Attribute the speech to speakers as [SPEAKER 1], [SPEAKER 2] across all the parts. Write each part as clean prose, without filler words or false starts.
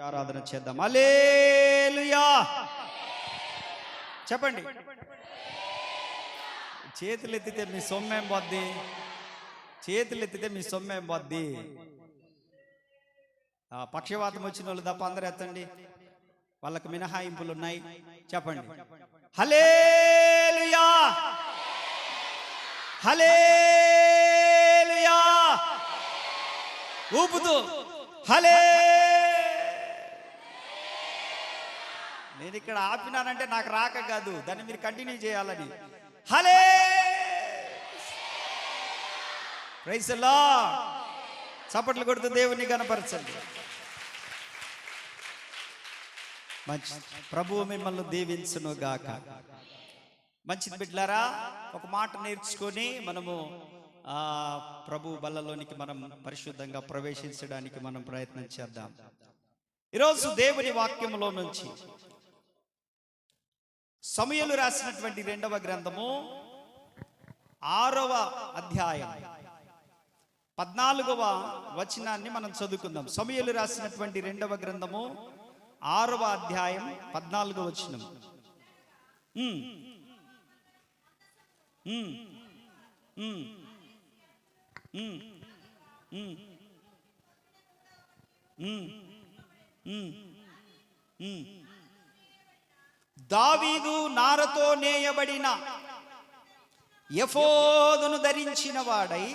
[SPEAKER 1] ఆరాధన చేద్దాం. హల్లెలూయా చెప్పండి. చేతులు ఎత్తితే మీ సొమ్మేం పోద్ది? చేతులు ఎత్తితే మీ సొమ్మేం పోద్ది? పక్షవాతం వచ్చిన వాళ్ళు తప్ప అందరూ ఎత్తండి, వాళ్ళకి మినహాయింపులు ఉన్నాయి. చెప్పండి హల్లెలూయా హల్లెలూయా ఊపుతూ హల్లే. నేను ఇక్కడ ఆపినానంటే నాకు రాక కాదు, దాన్ని మీరు కంటిన్యూ చేయాలని. హల్లే ప్రైజ్ ది లార్డ్. చప్పట్లు కొడుతూ దేవుని గణపరచండి. మంచి ప్రభువు మిమ్మల్ని దీవించును గాక. మంచిది బిడ్డలారా, ఒక మాట నేర్చుకొని మనము ప్రభు బల్లలోనికి మనం పరిశుద్ధంగా ప్రవేశించడానికి మనం ప్రయత్నం చేద్దాం. ఈరోజు దేవుని వాక్యములో నుంచి సమూయేలు రాసినటువంటి 2వ గ్రంథము 6వ అధ్యాయం 14వ వచనాన్ని మనం చదువుకుందాం. సమూయేలు రాసినటువంటి 2వ గ్రంథము 6వ అధ్యాయం 14వ వచనం. దావీదు నారతో నేయబడిన ఎఫోదును ధరించిన వాడై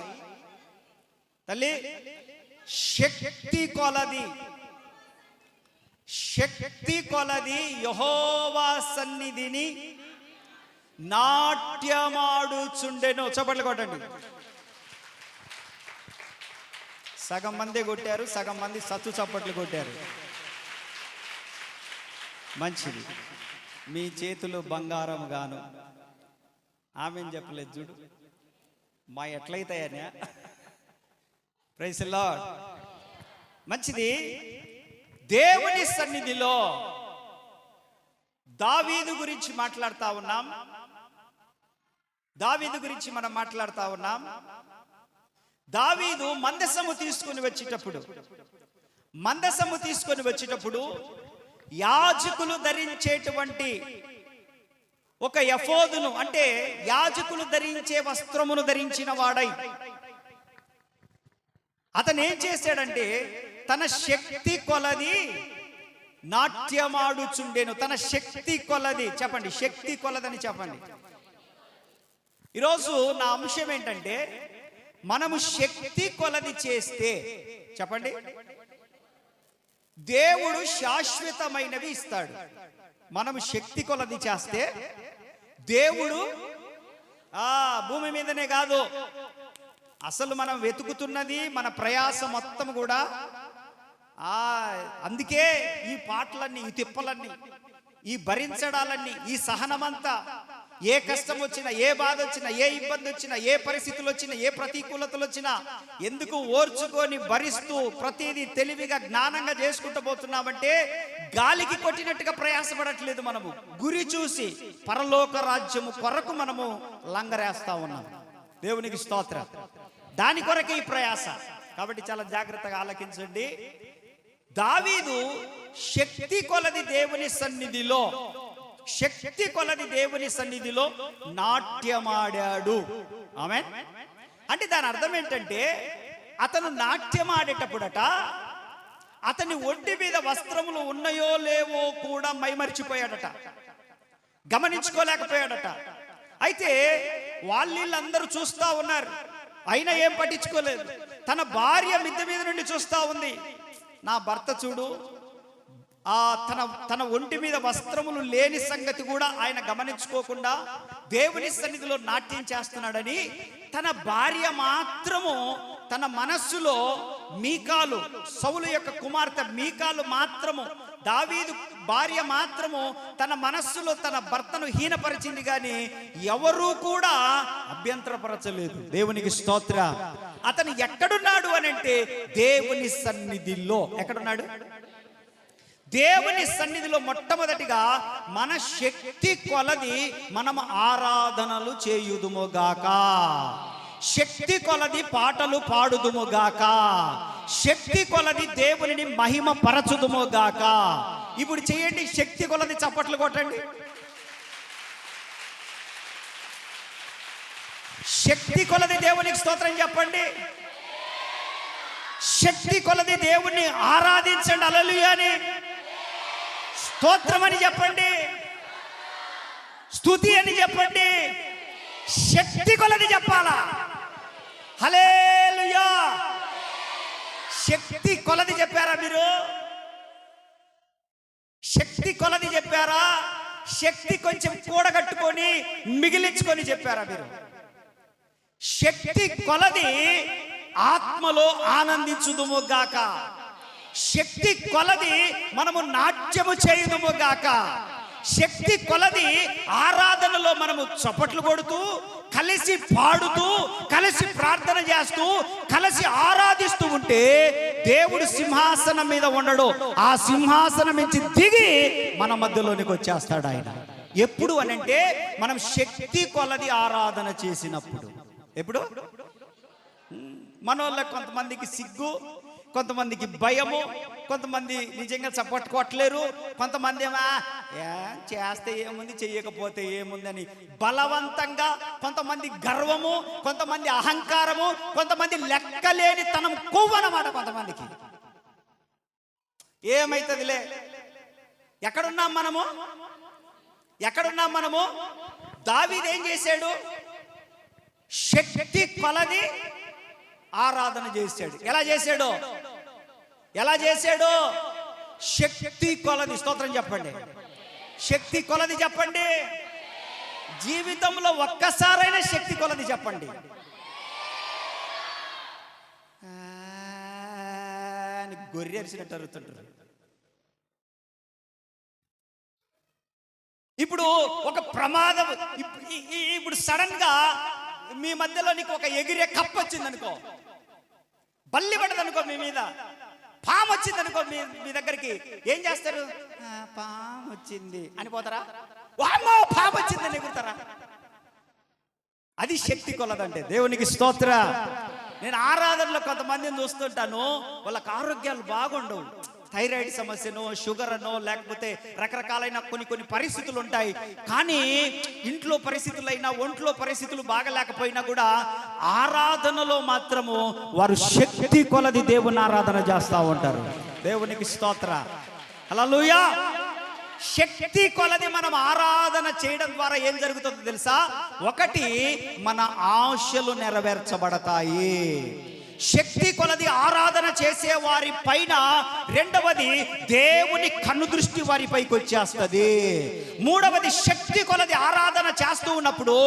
[SPEAKER 1] తల్లి శక్తి కొలది యెహోవా సన్నిధిని నాట్యమాడుచుండెను. చప్పట్లు కొట్టండి. సగం మంది కొట్టారు, సగం మంది సత్తు చప్పట్లు కొట్టారు. మంచిది. మీ చేతులు బంగారం గాను. ఆమెను చెప్పలేదు చూడు, మా ఎట్లయితాయనే. Praise the lord. మంచిది. దేవుని సన్నిధిలో దావీదు గురించి మాట్లాడుతూ ఉన్నాం. దావీదు గురించి మనం మాట్లాడుతూ ఉన్నాం. దావీదు మందసము తీసుకొని వచ్చేటప్పుడు యాజకులు ధరించేటువంటి ఒక ఎఫోదును, అంటే యాజకులు ధరించే వస్త్రమును ధరించిన వాడై అతను ఏం చేశాడంటే తన శక్తి కొలది నాట్యమాడుచుండెను. తన శక్తి కొలది. చెప్పండి శక్తి కొలదని చెప్పండి. ఈరోజు నా అంశం ఏంటంటే మనము శక్తి కొలది చేస్తే, చెప్పండి, దేవుడు శాశ్వతమైనవి ఇస్తాడు. మనము శక్తి కొలది చేస్తే దేవుడు భూమి మీదనే కాదు, అసలు మనం వెతుకుతున్నది మన ప్రయాస మొత్తం కూడా. అందుకే ఈ పాటలన్నీ, ఈ తిప్పలన్నీ, ఈ భరించడాలన్నీ, ఈ సహనమంతా, ఏ కష్టం వచ్చినా, ఏ బాధ వచ్చినా, ఏ ఇబ్బంది వచ్చినా, ఏ పరిస్థితులు వచ్చినా, ఏ ప్రతికూలతలు వచ్చినా ఎందుకు ఓర్చుకొని భరిస్తూ ప్రతిదీ తెలివిగా జ్ఞానంగా చేసుకుంటూ పోతున్నామంటే గాలికి కొట్టినట్టుగా ప్రయాసపడట్లేదు. మనము గురి చూసి పరలోక రాజ్యము కొరకు మనము లంగరేస్తా ఉన్నాం. దేవునికి స్తోత్రం. దాని కొరకే ఈ ప్రయాస. కాబట్టి చాలా జాగ్రత్తగా ఆలకించండి. దావీదు శక్తి కొలది దేవుని సన్నిధిలో నాట్యమాడాడు. ఆమేన్. అంటే దాని అర్థం ఏంటంటే అతను నాట్యమాడేటప్పుడట అతని ఒంటి మీద వస్త్రములు ఉన్నాయో లేవో కూడా మైమరిచిపోయాడట, గమనించుకోలేకపోయాడట. అయితే వీళ్ళందరూ చూస్తా ఉన్నారు, అయినా ఏం పట్టించుకోలేదు. తన భార్య మిద్దె మీద నుండి చూస్తా ఉంది. నా భర్త చూడు, తన ఒంటి మీద వస్త్రములు లేని సంగతి కూడా ఆయన గమనించుకోకుండా దేవుని సన్నిధిలో నాట్యం చేస్తున్నాడని తన భార్య మాత్రము తన మనస్సులో మీకాలు, సౌలు యొక్క కుమార్తె మీకాలు మాత్రము, దావీదు భార్య మాత్రము తన మనస్సులో తన భర్తను హీనపరిచింది, కానీ ఎవరూ కూడా అభ్యంతరపరచలేదు. దేవునికి స్తోత్ర. అతను ఎక్కడున్నాడు అని అంటే దేవుని సన్నిధిలో. ఎక్కడున్నాడు? దేవుని సన్నిధిలో. మొట్టమొదటిగా మన శక్తి కొలది మనం ఆరాధనలు చేయుదుముగాక. శక్తి కొలది పాటలు పాడుదుముగాక. శక్తి కొలది దేవునిని మహిమ పరచుదుము గాక. ఇప్పుడు చేయండి, శక్తి కొలది చప్పట్లు కొట్టండి. శక్తి కొలది దేవునికి స్తోత్రం చెప్పండి. శక్తి కొలది దేవుణ్ణి ఆరాధించండి. హల్లెలూయా అని, స్తోత్రం అని చెప్పండి, స్తుతి అని చెప్పండి. శక్తి కొలది చెప్పాలా? హల్లెలూయా. శక్తి కొలది చెప్పారా మీరు? శక్తి కొలది చెప్పారా? శక్తి కొంచెం కూడగట్టుకొని మిగిలించుకొని చెప్పారా మీరు? శక్తి కొలది ఆత్మలో ఆనందించుదుము గాక. శక్తి కొలది మనము నాట్యము చేయుదుము గాక. శక్తి కొలది ఆరాధనలో మనము చప్పట్లు కొడుతూ, కలిసి పాడుతూ, కలిసి ప్రార్థన చేస్తూ, కలిసి ఆరాధిస్తూ ఉంటే దేవుడు సింహాసనం మీద ఉండడు, ఆ సింహాసనం నుంచి దిగి మన మధ్యలోనికి వచ్చేస్తాడు ఆయన. ఎప్పుడు అనంటే మనం శక్తి కొలది ఆరాధన చేసినప్పుడు. ఎప్పుడు? మనోళ్ళకి కొంతమందికి సిగ్గు, కొంతమందికి భయము, కొంతమంది నిజంగా సపోర్ట్ కొట్టలేరు, కొంతమంది ఏమో చేస్తే ఏముంది, చెయ్యకపోతే ఏముందని బలవంతంగా, కొంతమంది గర్వము, కొంతమంది అహంకారము, కొంతమంది లెక్కలేని తనం కొవ్వు అన్నమాట. కొంతమందికి ఏమైతుందిలే. ఎక్కడున్నాం మనము? ఎక్కడున్నాం మనము? దావీదు ఏం చేశాడు? శక్తి కొలది ఆరాధన చేశాడు. ఎలా చేశాడు? ఎలా చేశాడు? శక్తి కొలది. స్తోత్రం చెప్పండి. శక్తి కొలది చెప్పండి. జీవితంలో ఒక్కసారైనా శక్తి కొలది చెప్పండి. గొర్రె అరిసినట్టు అరుగుతుంటారు. ఇప్పుడు ఒక ప్రమాదం, ఇప్పుడు సడన్ గా మీ మధ్యలో నీకు ఒక ఎగిరే కప్ప వచ్చింది అనుకో, బల్లి పడదు అనుకో, మీ మీద పాము వచ్చింది అనుకో, మీ దగ్గరికి ఏం చేస్తారు? పాము వచ్చింది అని పోతారా? వామ్మో పాము వచ్చింది అని ఎగురుతారా? అది శక్తి కొలదంటే. దేవునికి స్తోత్ర. నేను ఆరాధనలో కొంతమందిని చూస్తుంటాను, వాళ్ళకి ఆరోగ్యాలు బాగుండవు. థైరాయిడ్ సమస్యనో, షుగర్ అనో, లేకపోతే రకరకాలైన కొన్ని పరిస్థితులు ఉంటాయి. కానీ ఇంట్లో పరిస్థితులైనా, ఒంట్లో పరిస్థితులు బాగలేకపోయినా కూడా ఆరాధనలో మాత్రము వారు శక్తి కొలది దేవుని ఆరాధన చేస్తూ ఉంటారు. దేవునికి స్తోత్ర. హల్లెలూయా. శక్తి కొలది మనం ఆరాధన చేయడం ద్వారా ఏం జరుగుతుందో తెలుసా? ఒకటి, మన ఆశలు నెరవేర్చబడతాయి. శక్తి కొలది ఆరాధన చేసే వారి పైన, రెండవది దేవుని కన్ను దృష్టి వారి పైకి వచ్చేస్తుంది. మూడవది, శక్తి కొలది ఆరాధన చేస్తూ ఉన్నప్పుడు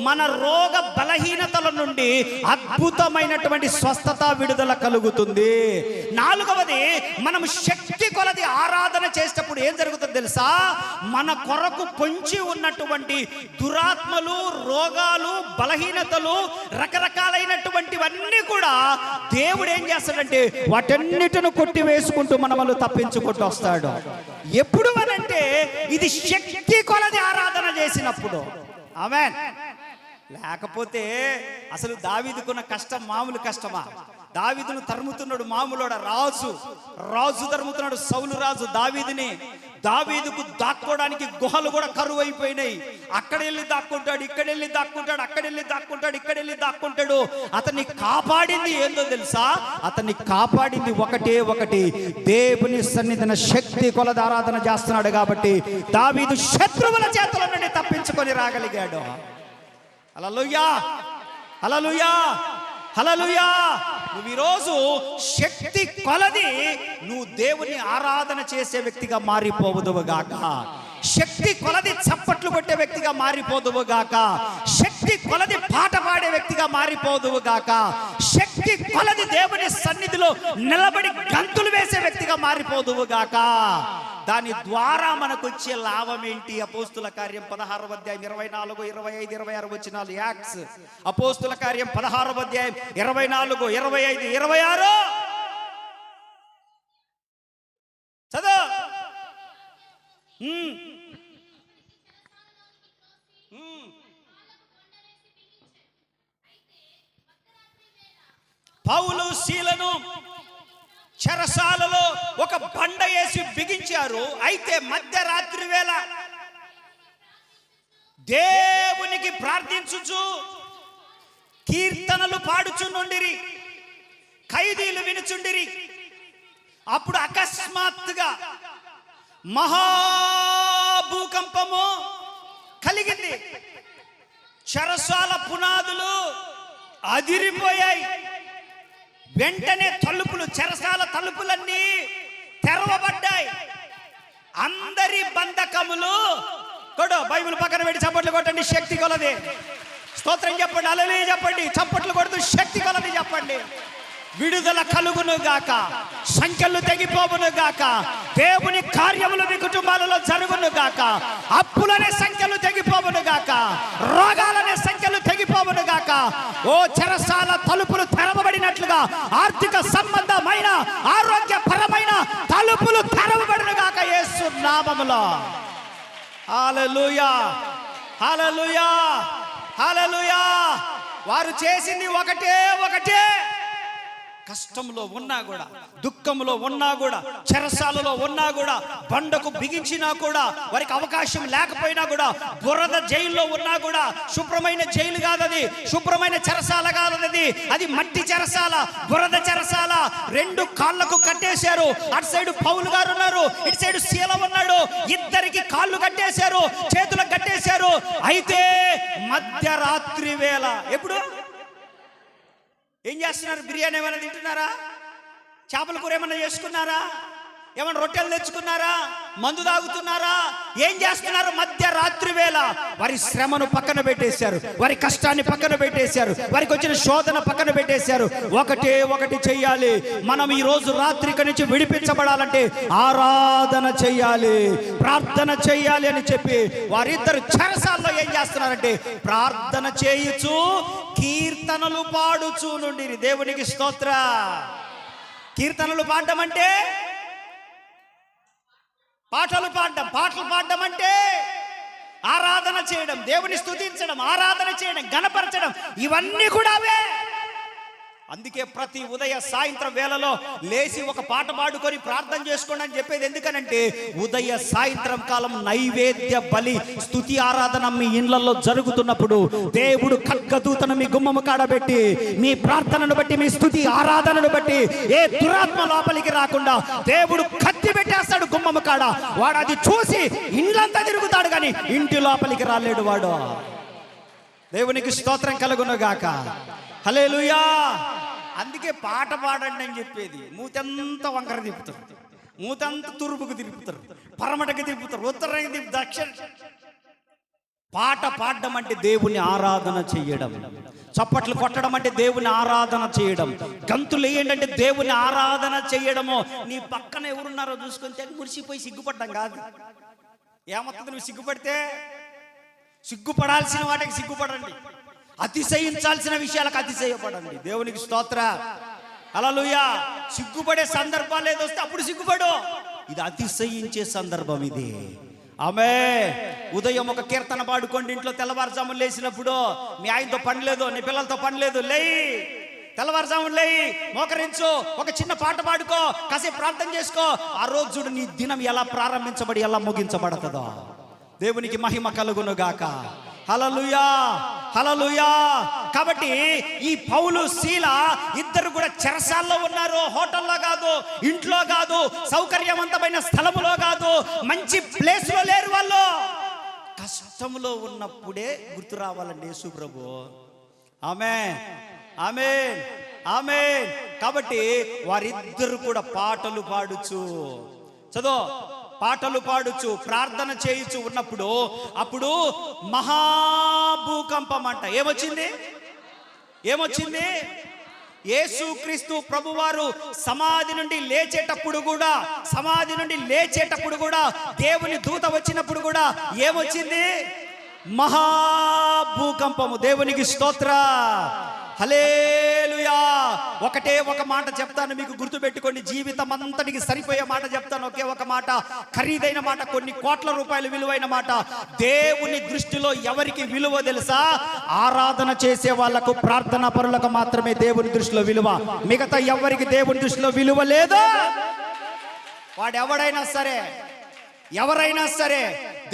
[SPEAKER 1] మన రోగ బలహీనతల నుండి అద్భుతమైనటువంటి స్వస్థత, విడుదల కలుగుతుంది. నాలుగవది, మనం శక్తి కొలది ఆరాధన చేసేటప్పుడు ఏం జరుగుతుందో తెలుసా? మన కొరకు పొంచి ఉన్నటువంటి దురాత్మలు, రోగాలు, బలహీనతలు, రకరకాలైనటువంటివన్నీ కూడా దేవుడు ఏం చేస్తాడంటే వాటన్నిటిని కొట్టి వేసుకుంటూ మనమలు తప్పించుకుంటూ వస్తాడు. ఎప్పుడు అనంటే ఇది శక్తి కొలది ఆరాధన చేసినప్పుడు. ఆమేన్. లేకపోతే అసలు దావీదుకున్న కష్టం మామూలు కష్టమా? దావీదును తరుముతున్నాడు మామూలుడ రాజు తరుముతున్నాడు. సౌలు రాజు దావీదుకు దాక్కోవడానికి గుహలు కూడా కరువు అయిపోయినాయి. అక్కడ వెళ్ళి దాక్కుంటాడు, ఇక్కడ వెళ్ళి దాక్కుంటాడు, అక్కడ వెళ్ళి దాక్కుంటాడు, ఇక్కడ వెళ్ళి దాక్కుంటాడు. అతన్ని కాపాడింది ఏందో తెలుసా? అతన్ని కాపాడింది ఒకటి, దేవుని సన్నిధిన శక్తి కొలది ఆరాధన చేస్తున్నాడు కాబట్టి దావీదు శత్రువుల చేతుల నుండి తప్పించుకొని రాగలిగాడు. హల్లెలూయా, హల్లెలూయా, హల్లెలూయా. నువ్వు ఈరోజు శక్తి కొలది నువ్వు దేవుని ఆరాధన చేసే వ్యక్తిగా మారిపోవుదువుగాక. శక్తి కొలది చప్పట్లు కొట్టే వ్యక్తిగా మారిపోదువుగాక. శక్తి కొలది పాట పాడే వ్యక్తిగా మారిపోదువుగాక. శక్తి కొలది దేవుని సన్నిధిలో నిలబడి గంతులు వేసే వ్యక్తిగా మారిపోదువుగాక. దాని ద్వారా మనకు వచ్చే లాభం ఏంటి? అపోస్తుల కార్యం 16వ అధ్యాయం 24, 25, 26 వచనాలు. యాక్ట్స్ అపోస్తుల కార్యం 16వ అధ్యాయం 24, 25, 26 చదువు. పౌలు శీలను చెరసాలలో ఒక బండ వేసి బిగించారు. అయితే మధ్యరాత్రి వేళ దేవునికి ప్రార్థించుచు కీర్తనలు పాడుచుండిరి, ఖైదీలు వినుచుండిరి. అప్పుడు అకస్మాత్తుగా మహాభూకంపము కలిగింది. చెరసాల పునాదులు అదిరిపోయాయి. వెంటనే చెరసాల తలుపులన్నీ తెరవబడ్డాయి. అందరి బంధకములు బైబిల్ పక్కన పెట్టి చప్పట్లు కొట్టండి, శక్తి కొలది. స్తోత్రం చెప్పండి, హల్లెలూయా చెప్పండి, చప్పట్లు కొడుతూ శక్తి కొలది చెప్పండి. విడుదల కలుగును గాక, సంఖ్యలు తెగిపోవును గాక, దేవుని కార్యములు మీ కుటుంబాలలో జరుగును గాక, అప్పులనే సంఖ్యలు తెగిపోవును గాక, రోగాలనే సంఖ్యలు తెగిపోవును గాక. ఓ చెరసాల తలుపులు తెరవబడినట్లుగా ఆర్థిక సంబంధమైన ఆరోగ్యపరమైన తలుపులు తెరవబడిన గాక యేసు నామములో. హల్లెలూయా, హల్లెలూయా, హల్లెలూయా. వారు చేసింది ఒకటే. కష్టంలో ఉన్నా కూడా, దుఃఖంలో ఉన్నా కూడా, చెరసాలలో ఉన్నా కూడా, బండకు బిగించినా కూడా, వారికి అవకాశం లేకపోయినా కూడా, బురద జైల్లో ఉన్నా కూడా, శుభ్రమైన జైలు కాదది, శుభ్రమైన చెరసాల కాదది, అది మట్టి చెరసాల, బురద చెరసాల. 2 కాళ్ళకు కట్టేశారు. అటు సైడు పౌలు గారు ఉన్నారు, ఇటు సైడు శీల ఉన్నాడు. ఇద్దరికి కాళ్ళు కట్టేశారు, చేతులకు కట్టేశారు. అయితే మధ్యరాత్రి వేళ ఎప్పుడు ఏం చేస్తున్నారు? బిర్యానీ ఏమైనా తింటున్నారా? చేపల కూర ఏమైనా చేసుకున్నారా? ఏమైనా రొట్టెలు తెచ్చుకున్నారా? మందు తాగుతున్నారా? ఏం చేస్తున్నారు? మధ్యరాత్రి వేళ వారి శ్రమను పక్కన పెట్టేశారు, వారి కష్టాన్ని పక్కన పెట్టేశారు, వారికి వచ్చిన శోధన పక్కన పెట్టేశారు. ఒకటి చెయ్యాలి. మనం ఈ రోజు రాత్రికి నుంచి విడిపించబడాలంటే ఆరాధన చెయ్యాలి, ప్రార్థన చెయ్యాలి అని చెప్పి వారిద్దరు చెరసాల్లో ఏం చేస్తున్నారంటే ప్రార్థన చేయుచు కీర్తనలు పాడుచు నుండి. దేవునికి స్తోత్ర. కీర్తనలు పాడడం అంటే పాటలు పాడడం అంటే ఆరాధన చేయడం, దేవుని స్తుతించడం, ఆరాధన చేయడం, గణపరచడం, ఇవన్నీ కూడా అవే. అందుకే ప్రతి ఉదయ సాయంత్రం వేళలో లేచి ఒక పాట పాడుకొని ప్రార్థన చేసుకోండి అని చెప్పేది. ఎందుకనంటే ఉదయ సాయంత్రం కాలం నైవేద్య బలి, స్తుతి, ఆరాధన మీ ఇళ్లలో జరుగుతున్నప్పుడు దేవుడు ఖడ్గదూతను మీ గుమ్మము కాడబెట్టి మీ ప్రార్థనను బట్టి, మీ స్తుతి ఆరాధనను బట్టి ఏ దురాత్మ లోపలికి రాకుండా దేవుడు కత్తి పెట్టేస్తాడు గుమ్మము కాడ. వాడు అది చూసి ఇండ్లంతా తిరుగుతాడు కానీ ఇంటి లోపలికి రాలేడు వాడు. దేవునికి స్తోత్రం కలుగును గాక. హల్లెలూయా. అందుకే పాట పాడండి అని చెప్పేది. మూతంతా వంకర తిప్పుతారు, మూతంతా తూర్పుకు తిప్పుతారు, పరమటకి తిప్పుతారు, ఉత్తరానికి తిప్పుతారు, దక్షిణ. పాట పాడడం అంటే దేవుని ఆరాధన చేయడం, చప్పట్లు కొట్టడం అంటే దేవుని ఆరాధన చేయడం, గంతులు వేయండి అంటే దేవుని ఆరాధన చేయడము. నీ పక్కన ఎవరున్నారో చూసుకొని తెగ మురిసిపోయి సిగ్గుపడ్డం కాదు. ఏమవుతుంది? నువ్వు సిగ్గుపడితే సిగ్గుపడాల్సిన వాటికి సిగ్గుపడండి, అతిశయించాల్సిన విషయాలకు అతిశయపడండి. దేవునికి స్తోత్ర. హల్లెలూయా. సిగ్గుపడే సందర్భాలు ఏదొస్తే అప్పుడు సిగ్గుపడు. ఇది అతిశయించే సందర్భం ఇది. ఆమేన్. ఉదయం ఒక కీర్తన పాడుకోండి ఇంట్లో. తెల్లవారుజామున లేచినప్పుడు మీ ఆయనతో పని లేదు, నీ పిల్లలతో పని లేదు, లేయి, తెల్లవారుజామున లేయి, మోకరించు, ఒక చిన్న పాట పాడుకో, కాసేపు ప్రార్థన చేసుకో. ఆ రోజు చూడు నీ దినం ఎలా ప్రారంభించబడి ఎలా ముగించబడుతుందో. దేవునికి మహిమ కలుగును గాక. హల్లెలూయా, హల్లెలూయా. కాబట్టి ఈ పౌలు, శీల ఇద్దరు కూడా చెరసాల్లో ఉన్నారు. హోటల్లో కాదు, ఇంట్లో కాదు, సౌకర్యవంతమైన స్థలములో కాదు, మంచి ప్లేస్ లో లేరు. వాళ్ళు కష్టంలో ఉన్నప్పుడే గుర్తు రావాలండి యేసు ప్రభు. ఆమేన్, ఆమేన్, ఆమేన్. కాబట్టి వారిద్దరు కూడా పాటలు పాడుచు, చదో పాటలు పాడుచు, ప్రార్థన చేయుచు ఉన్నప్పుడు అప్పుడు మహాభూకంపం అంట. ఏమొచ్చింది? యేసుక్రీస్తు ప్రభువారు సమాధి నుండి లేచేటప్పుడు కూడా దేవుని దూత వచ్చినప్పుడు కూడా ఏమొచ్చింది? మహాభూకంపము. దేవునికి స్తోత్ర. హల్లెలూయా. ఒకటే ఒక మాట చెప్తాను, మీకు గుర్తుపెట్టుకోండి. జీవితం అంతటికి సరిపోయే మాట చెప్తాను. ఒకే ఒక మాట, ఖరీదైన మాట, కొన్ని కోట్ల రూపాయలు విలువైన మాట. దేవుని దృష్టిలో ఎవరికి విలువ తెలుసా? ఆరాధన చేసే వాళ్ళకు, ప్రార్థనా పరులకు మాత్రమే దేవుని దృష్టిలో విలువ. మిగతా ఎవరికి దేవుని దృష్టిలో విలువ లేదు. వాడెవడైనా సరే, ఎవరైనా సరే,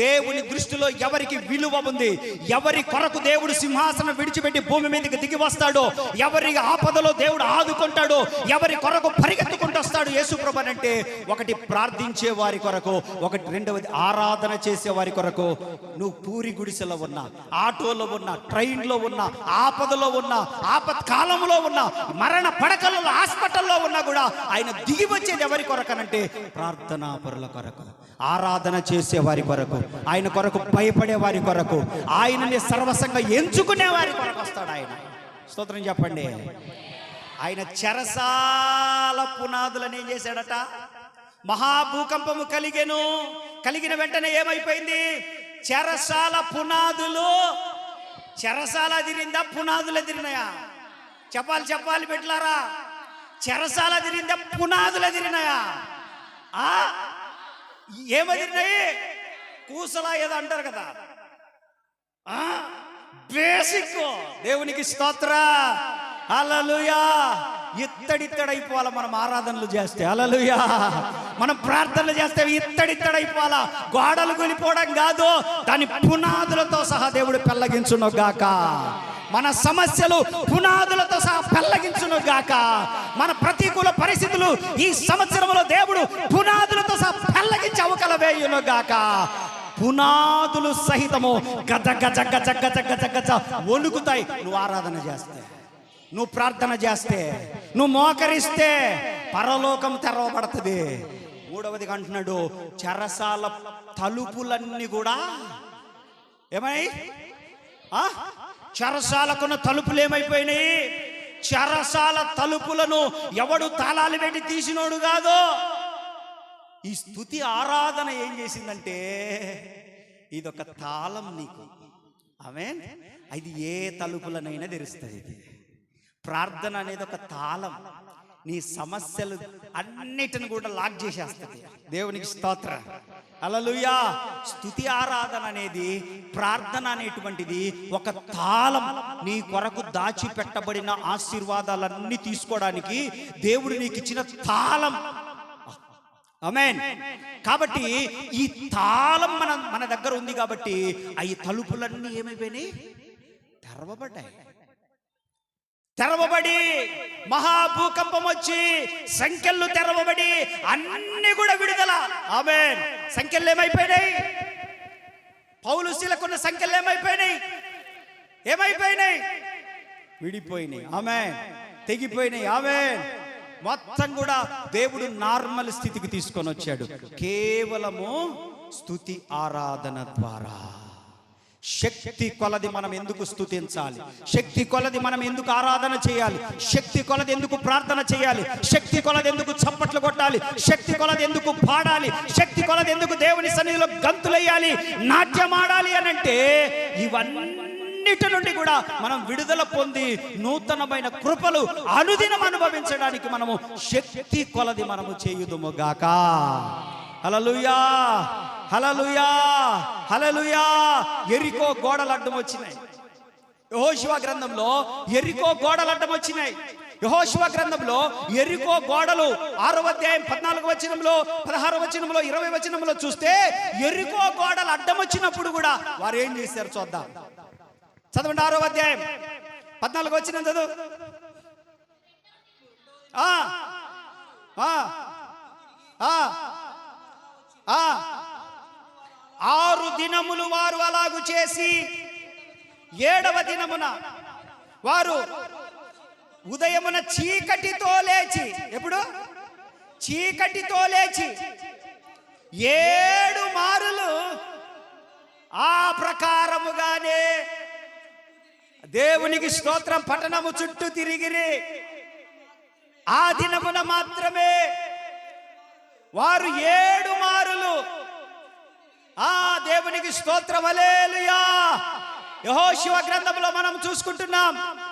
[SPEAKER 1] దేవుని దృష్టిలో ఎవరికి విలువ ఉంది, ఎవరి కొరకు దేవుడు సింహాసనం విడిచిపెట్టి భూమి మీదకి దిగి వస్తాడో, ఎవరి ఆపదలో దేవుడు ఆదుకుంటాడో, ఎవరి కొరకు పరిగెత్తుకుంటూ వస్తాడు యేసుప్రభు అంటే, ఒకటి ప్రార్థించే వారి కొరకు, ఒకటి రెండవది ఆరాధన చేసే వారి కొరకు. నువ్వు పూరి గుడిసెలో ఉన్నా, ఆటోలో ఉన్నా, ట్రైన్లో ఉన్నా, ఆపదలో ఉన్నా, ఆపత్కాలంలో ఉన్నా, మరణ పడకలలో, హాస్పిటల్లో ఉన్నా కూడా ఆయన దిగి వచ్చేది ఎవరి కొరకనంటే ప్రార్థనా పరుల కొరకు, ఆరాధన చేసే వారి కొరకు, ఆయన కొరకు భయపడే వారి కొరకు, ఆయనని సర్వసంగా ఎంచుకునే వారి కొరకు వస్తాడు ఆయన. స్తోత్రం చెప్పండి. ఆయన చెరసాల పునాదులను ఏం చేశాడట? మహాభూకంపము కలిగిన వెంటనే ఏమైపోయింది? చెరసాల పునాదులు, చెరసాల ఎదిరిందా, పునాదులు ఎదిరినాయా? చెప్పాలి బిడ్డలారా, చెరసాల ఎదిరిందా, పునాదులు ఎదిరినాయా? ఏమదిరినాయి? కూసలా ఏదో అంటారు కదా, బేసిక్. దేవునికి స్తోత్ర. హల్లెలూయా. ఇత్తడిత్తడైపోవాలా మనం ఆరాధనలు చేస్తే. హల్లెలూయా. మనం ప్రార్థనలు చేస్తే ఇత్తడిత్తడైపోవాలా. గోడలు కూలిపోవడం కాదు, దాని పునాదులతో సహా దేవుడు పెళ్ళగించును గాక. మన సమస్యలు పునాదులతో సహా పెళ్ళగించును గాక. మన ప్రతికూల పరిస్థితులు ఈ సంవత్సరంలో దేవుడు పునాదులతో సహా పెళ్ళగించి అవకల వేయును గాక. పునాదులు సహితము గజ గజ గజ గజ గజ గజ వణుకుతాయి. నువ్వు ఆరాధన చేస్తే, నువ్వు ప్రార్థన చేస్తే, నువ్వు మోకరిస్తే పరలోకం తెరవబడుతుంది. మూడవది అంటున్నాడు, చెరసాల తలుపులన్నీ కూడా ఏమై, చెరసాలకున్న తలుపులు ఏమైపోయినాయి? చెరసాల తలుపులను ఎవడు తాళాలు పెట్టి తీసినోడు కాదు. ఈ స్తుతి ఆరాధన ఏం చేసిందంటే, ఇదొక తాళం నీకు. ఆమేన్. ఇది ఏ తలుపులనైనా తెరుస్తుంది. ఇది ప్రార్థన అనేది ఒక తాళం. నీ సమస్యలు అన్నిటిని కూడా లాక్ చేసేస్తుంది. దేవునికి స్తోత్రం. హల్లెలూయా. స్తుతి ఆరాధన అనేది, ప్రార్థన అనేటువంటిది ఒక తాళం. నీ కొరకు దాచిపెట్టబడిన ఆశీర్వాదాలన్నీ తీసుకోవడానికి దేవుడు నీకు ఇచ్చిన తాళం. ఆమేన్. కాబట్టి ఈ తాళం మన దగ్గర ఉంది కాబట్టి ఈ తలుపులన్నీ ఏమైపోయినాయి? తెరవబడి మహాభూకంపం వచ్చి సంఖ్యలు తెరవబడి అన్ని కూడా విడుదల. ఆమేన్. సంఖ్యలు ఏమైపోయినాయి? పౌలు శీలకున్న సంఖ్యలు ఏమైపోయినాయి? విడిపోయినాయి. ఆమేన్. తెగిపోయినాయి. ఆమేన్. మొత్తం కూడా దేవుడు నార్మల్ స్థితికి తీసుకొని వచ్చాడు. కేవలము స్తుతి ఆరాధన ద్వారా. శక్తి కొలది మనం ఎందుకు స్తుతించాలి? శక్తి కొలది మనం ఎందుకు ఆరాధన చేయాలి? శక్తి కొలది ఎందుకు ప్రార్థన చేయాలి? శక్తి కొలది ఎందుకు చప్పట్లు కొట్టాలి? శక్తి కొలది ఎందుకు పాడాలి? శక్తి కొలది ఎందుకు దేవుని సన్నిధిలో గంతులెయ్యాలి, నాట్యమాడాలి అనంటే, ఇవన్నిటి నుండి కూడా మనం విడుదల పొంది నూతనమైన కృపలు అనుదినం అనుభవించడానికి మనము శక్తి కొలది మనము చేయుదుము గాక. హల్లెలూయా. హల్లెలూయా. హల్లెలూయా. యెరికో గోడలు అడ్డం వచ్చినాయి. యెహోషువ గ్రంథంలో యెరికో గోడలు అడ్డం వచ్చినాయి. యెహోషువ గ్రంథంలో యెరికో గోడలు 6వ అధ్యాయం 14వ వచనంలో, 16వ వచనంలో, 20వ వచనంలో చూస్తే యెరికో గోడలు అడ్డం వచ్చినప్పుడు కూడా వారు ఏం చేశారు చూద్దాం. చదవండి. 6వ అధ్యాయం 14వ వచనం చదువు. 6 దినములు వారు అలాగు చేసి 7వ దినమున వారు ఉదయమున చీకటితో లేచి, ఎప్పుడు? చీకటితో లేచి 7 మారులు ఆ ప్రకారముగానే దేవునికి స్తోత్రం పట్టణము చుట్టూ తిరిగిరి. ఆ దినమున మాత్రమే వారు 7 మారులు దేవునికి స్తోత్రం. హల్లెలూయా. యెహోషువ గ్రంథంలో మనం చూసుకుంటున్నాం.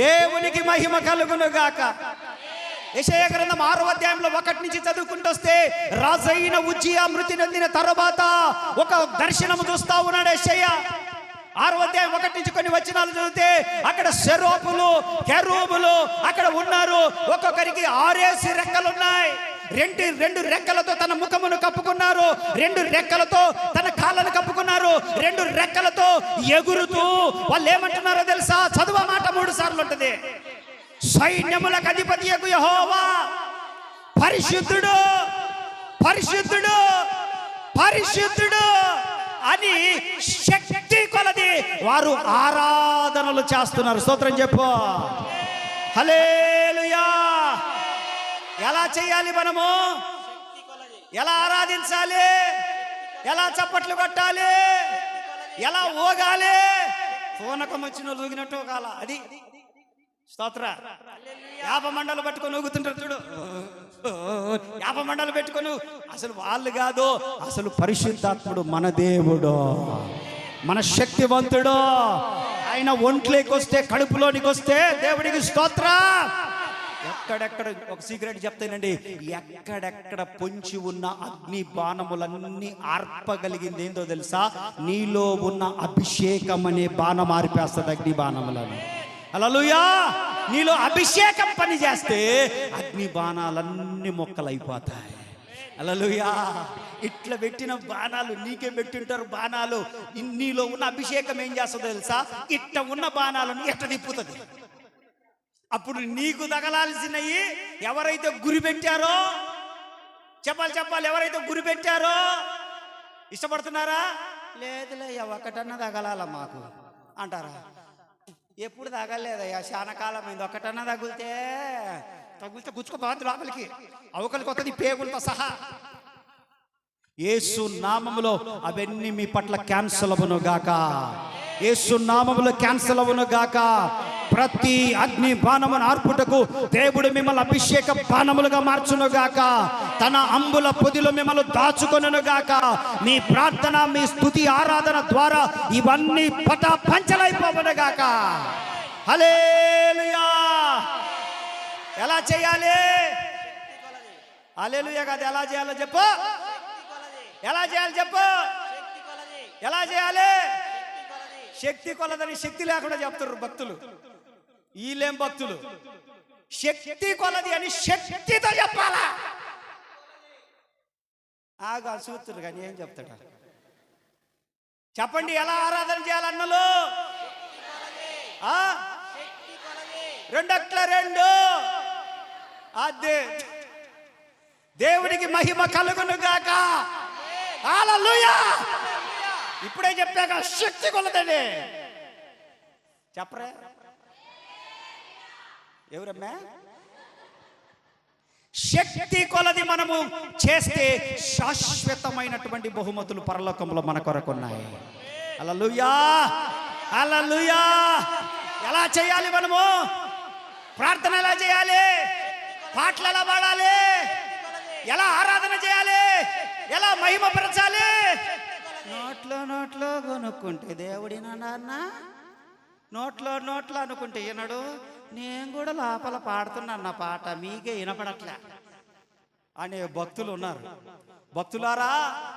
[SPEAKER 1] దేవునికి మహిమ కలుగును గాక. యెషయా గ్రంథం 6వ అధ్యాయంలో 1 నుంచి చదువుకుంటూ వస్తే, రాజైన ఉజ్జియా మృతి నొందిన తరువాత ఒక దర్శనము చూస్తా ఉన్నాడు యెషయా. 6వ అధ్యాయం 1 నుంచి కొన్ని వచనాలు చదివితే అక్కడ సెరాపులు, కెరూబులు అక్కడ ఉన్నారు. ఒక్కొక్కరికి 6 రెక్కలు ఉన్నాయి. రెండు రెక్కలతో తన ముఖమును కప్పుకున్నారు, 2 రెక్కలతో తన కాళ్ళను కప్పుకున్నారు, 2 రెక్కలతో ఎగురుతూ వాళ్ళు ఏమంటున్నారో తెలుసా? చదువు మాట 3 సార్లు ఉంటుంది. సైన్యములకు అధిపతియగు యెహోవా పరిశుద్ధుడు, పరిశుద్ధుడు, పరిశుద్ధుడు అని శక్తి కొలది వారు ఆరాధనలు చేస్తున్నారు. స్తోత్రం చెప్పు. హల్లెలూయా. ఎలా చేయాలి మనము? ఎలా ఆరాధించాలి? ఎలా చప్పట్లు కొట్టాలి? ఎలా ఊగాలి? పూనకం వచ్చిన ఊగినట్టు కాల అది. స్తోత్ర. యాప మండలు పట్టుకొని ఊగుతుంటారు చూడు, యాప మండలు పెట్టుకొని. అసలు వాళ్ళు కాదు, అసలు పరిశుద్ధాత్ముడు మన దేవుడు, మన శక్తివంతుడు. ఆయన ఒంట్లోకి వస్తే, కడుపులోనికి వస్తే దేవుడికి స్తోత్ర. ఎక్కడెక్కడ ఒక సీక్రెట్ చెప్తానండి, ఎక్కడెక్కడ పొంచి ఉన్న అగ్ని బాణములన్నీ ఆర్పగలిగింది ఏందో తెలుసా? నీలో ఉన్న అభిషేకం అనే బాణం ఆర్పేస్తుంది అగ్ని బాణములను. హల్లెలూయా. నీలో అభిషేకం పని చేస్తే అగ్ని బాణాలన్నీ మొక్కలైపోతాయి. హల్లెలూయా. ఇట్లా పెట్టిన బాణాలు నీకే పెట్టింటారు. బాణాలు నీలో ఉన్న అభిషేకం ఏం చేస్తుందో తెలుసా? ఇట్లా ఉన్న బాణాలను ఎట్ట తిప్పుతుంది. అప్పుడు నీకు తగలాల్సినవి ఎవరైతే గురి పెట్టారో, చెప్పాలి, ఎవరైతే గురి పెట్టారో ఇష్టపడుతున్నారా? లేదులే, ఒకటన్నా తగలాల మాకు అంటారా? ఎప్పుడు తగలేదయ్యా, చాలా కాలం అయింది. ఒకటన్నా తగిలితే గుచ్చుకోపోద్ది లోపలికి, అవకలికి వస్తుంది పేగులతో సహా. యేసు నామములో అవన్నీ మీ పట్ల క్యాన్సల్ అవ్వను గాక. యేసు నామములో క్యాన్సల్ అవ్వను గాక. ప్రతి అగ్ని బాణమును ఆర్పుటకు దేవుడు మిమ్మల్ని అభిషేక బాణములుగా మార్చును గాక. తన అంబుల పొదిలో మిమ్మల్ని దాచుకొనును గాక. మీ ప్రార్థన, మీ స్తుతి, ఆరాధన ద్వారా ఇవన్నీ పంచలైపోవును గాక. హల్లెలూయా. ఎలా చేయాలి? హల్లెలూయా కాదు, ఎలా చేయాలో చెప్పు. ఎలా చేయాలి చెప్పు. ఎలా చేయాలి? శక్తి కొలదని శక్తి లేకుండా చెప్తారు భక్తులు. వీళ్ళేం భక్తులు? శక్తి కొలది అని శక్తితో చెప్పాలా? ఆగా చూస్తున్నారు కానీ ఏం చెప్తాడు? చెప్పండి, ఎలా ఆరాధన చేయాలన్నలు? 2 అదే. దేవుడికి మహిమ కలుగును గాక. హల్లెలూయా. ఇప్పుడే చెప్పాక శక్తి కొలదండి. చెప్పరే ఎవరమ్మా? శక్తి కొలది మనము చేస్తే శాశ్వతమైనటువంటి బహుమతులు పరలోకంలో మన కొరకు ఉన్నాయి. హల్లెలూయా. హల్లెలూయా. ఎలా చేయాలి మనము? ప్రార్థన ఎలా చేయాలి? పాటలు ఎలా పాడాలి? ఎలా ఆరాధన చేయాలి? ఎలా మహిమపరచాలి? నోట్లో కొనుక్కుంటే దేవుడినా నాన్న, నోట్లో అనుకుంటే ఈనాడు నేను కూడా లోపల పాడుతున్నాను నా పాట, మీకే వినపడట్లే అనే భక్తులు ఉన్నారు. భక్తులారా,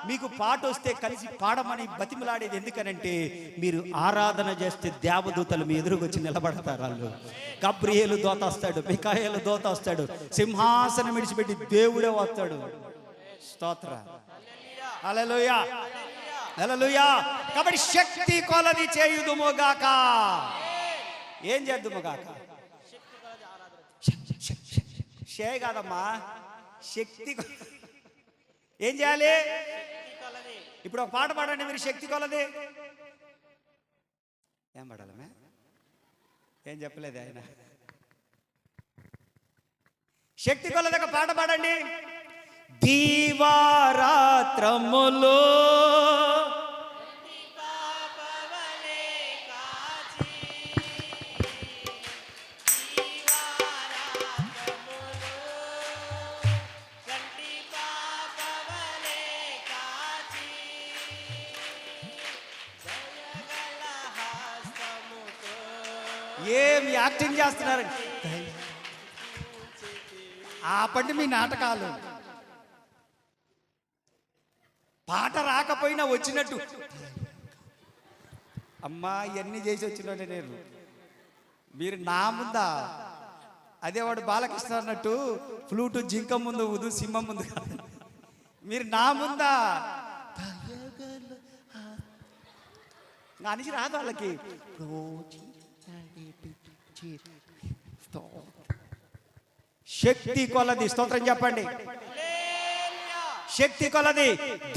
[SPEAKER 1] మీకు పాట వస్తే కలిసి పాడమని బతిమలాడేది ఎందుకనంటే, మీరు ఆరాధన చేస్తే దేవదూతలు మీ ఎదురుకొచ్చి నిలబడతారు. వాళ్ళు గబ్రియేలు దూత వస్తాడు, మికాయేలు దూత వస్తాడు, సింహాసనం విడిచిపెట్టి దేవుడే వస్తాడు. స్తోత్ర. హల్లెలూయా. హల్లెలూయా. కాబట్టి శక్తి కొలది చేయుదుముగాక. ఏం చేద్దుముగాక? కాదమ్మా, శక్తి. ఏం చేయాలి? ఇప్పుడు ఒక పాట పాడండి మీరు, శక్తి కొలది. ఏం పాడాలమ్మా? ఏం చెప్పలేదు ఆయన. శక్తి కొలది ఒక పాట పాడండి. దీవారాత్రములో ఏం యాక్టింగ్ చేస్తున్నారు? ఆపండి మీ నాటకాలు. పాట రాకపోయినా వచ్చినట్టు, అమ్మా ఇవన్నీ చేసి వచ్చినట్టే నేను. మీరు నా ముందా? అదే వాడు బాలకృష్ణ అన్నట్టు ఫ్లూటు జింక ముందు ఊదు, సింహం ముందు కాదు. మీరు నా ముందా? అనిసి రాదు వాళ్ళకి. శక్తి కొలది స్తోత్రం చెప్పండి. శక్తి కొలది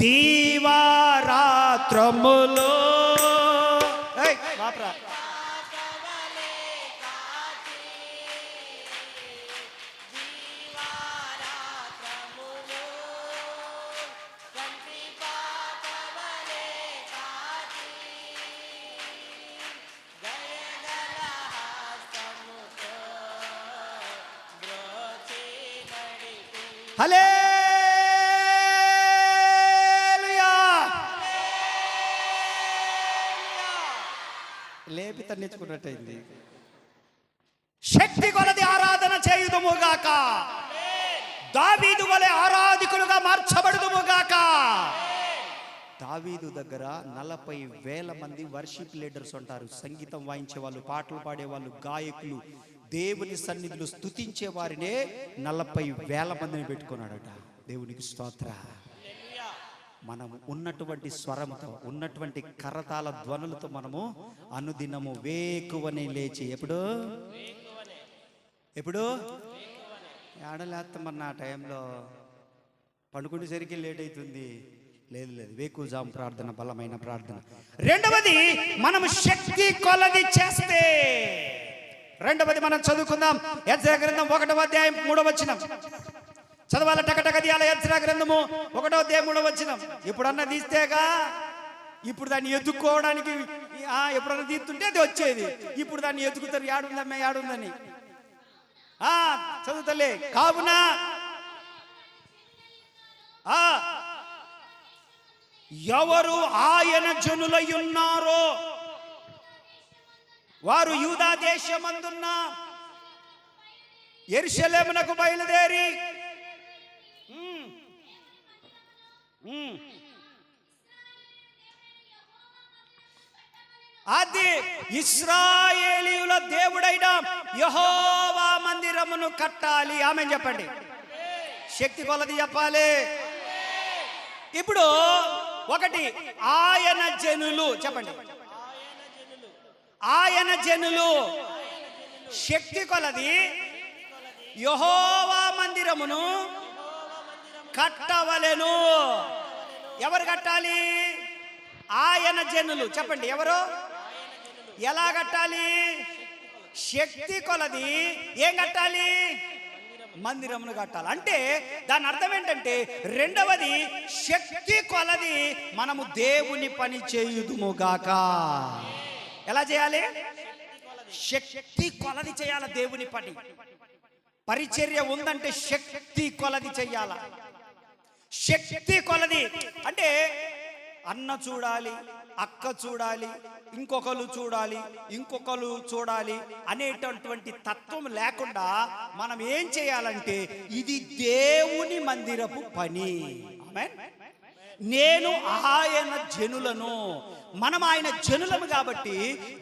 [SPEAKER 1] దీవారాత్రములో బాప్రా హల్లెలూయా. లేపి తన్నించుకున్నట్టయింది. శక్తి కొలది ఆరాధన చేయుదుముగాక, దావీదు వలె ఆరాధికులుగా మార్చబడుదుముగాక. దావీదు దగ్గర 40,000 మంది వర్షిప్ లీడర్స్ ఉంటారు. సంగీతం వాయించే వాళ్ళు, పాటలు పాడేవాళ్ళు, గాయకులు, దేవుని సన్నిధిలో స్తుతించే వారినే 40,000 మందిని పెట్టుకున్నాడట. దేవునికి స్తోత్ర. మనం ఉన్నటువంటి స్వరముతో, ఉన్నటువంటి కరతాల ధ్వనులతో మనము అనుదినము వేకువనే లేచి ఎప్పుడు ఏడలేస్తామన్న ఆ టైంలో పండుకునేసరికి లేట్ అవుతుంది. లేదు వేకుజాం ప్రార్థన, బలమైన ప్రార్థన. రెండవది, మనము శక్తి కొలది చేస్తే, రెండవది మనం చదువుకుందాం. యెజ్రా గ్రంథం 1వ అధ్యాయం 3వ వచనం చదవాల. టకటక తీయాల. యెజ్రా గ్రంథము 1వ అధ్యాయం 3వ వచనం. ఎప్పుడన్నా తీస్తేగా, ఇప్పుడు దాన్ని ఎత్తుక్కోవడానికి ఎప్పుడన్నా తీస్తుంటే అది వచ్చేది. ఇప్పుడు దాన్ని ఎత్తుకుతారు, యాడుందమ్మ యాడుందని. చదువుతలే. కావున ఎవరు ఆయన జనులై ఉన్నారో వారు యూదా దేశమందున్న యెరూషలేమునకు బయలుదేరి అది ఇశ్రాయేలీయుల దేవుడైన యెహోవా మందిరమును కట్టాలి. ఆమె చెప్పండి. శక్తి కొలది చెప్పాలి. ఇప్పుడు ఒకటి, ఆయన జనులు చెప్పండి. ఆయన జనులు శక్తి కొలది యెహోవా మందిరమును కట్టవలెను. ఎవరు కట్టాలి? ఆయన జనులు చెప్పండి. ఎవరు? ఎలా కట్టాలి? శక్తి కొలది ఏం కట్టాలి? మందిరమును కట్టాలి. అంటే దాని అర్థం ఏంటంటే, రెండవది శక్తి కొలది మనము దేవుని పని చేయుదుముగాక. ఎలా చేయాలి? శక్తి కొలది చేయాలి దేవుని పని. పరిచర్య ఉందంటే శక్తి కొలది చెయ్యాల. శక్తి కొలది అంటే అన్న చూడాలి, అక్క చూడాలి, ఇంకొకరు చూడాలి అనేటటువంటి తత్వం లేకుండా మనం ఏం చేయాలంటే, ఇది దేవుని మందిరపు పని. ఆమేన్. నేను ఆయన జనులను, మనం ఆయన జనులము కాబట్టి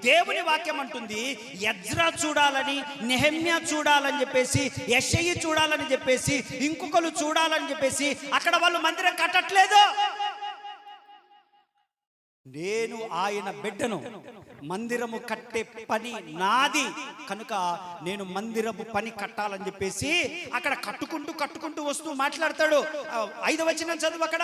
[SPEAKER 1] దేవుని వాక్యం అంటుంది, యెజ్రా చూడాలని, నెహెమ్యా చూడాలని చెప్పేసి, యెషయి చూడాలని చెప్పేసి, ఇంకొకరు చూడాలని చెప్పేసి అక్కడ వాళ్ళు మందిరం కట్టట్లేదు. నేను ఆయన బిడ్డను, మందిరము కట్టే పని నాది కనుక నేను మందిరపు పని కట్టాలని చెప్పేసి అక్కడ కట్టుకుంటూ వస్తూ మాట్లాడతాడు. 5వ వచనం చదువు. అక్కడ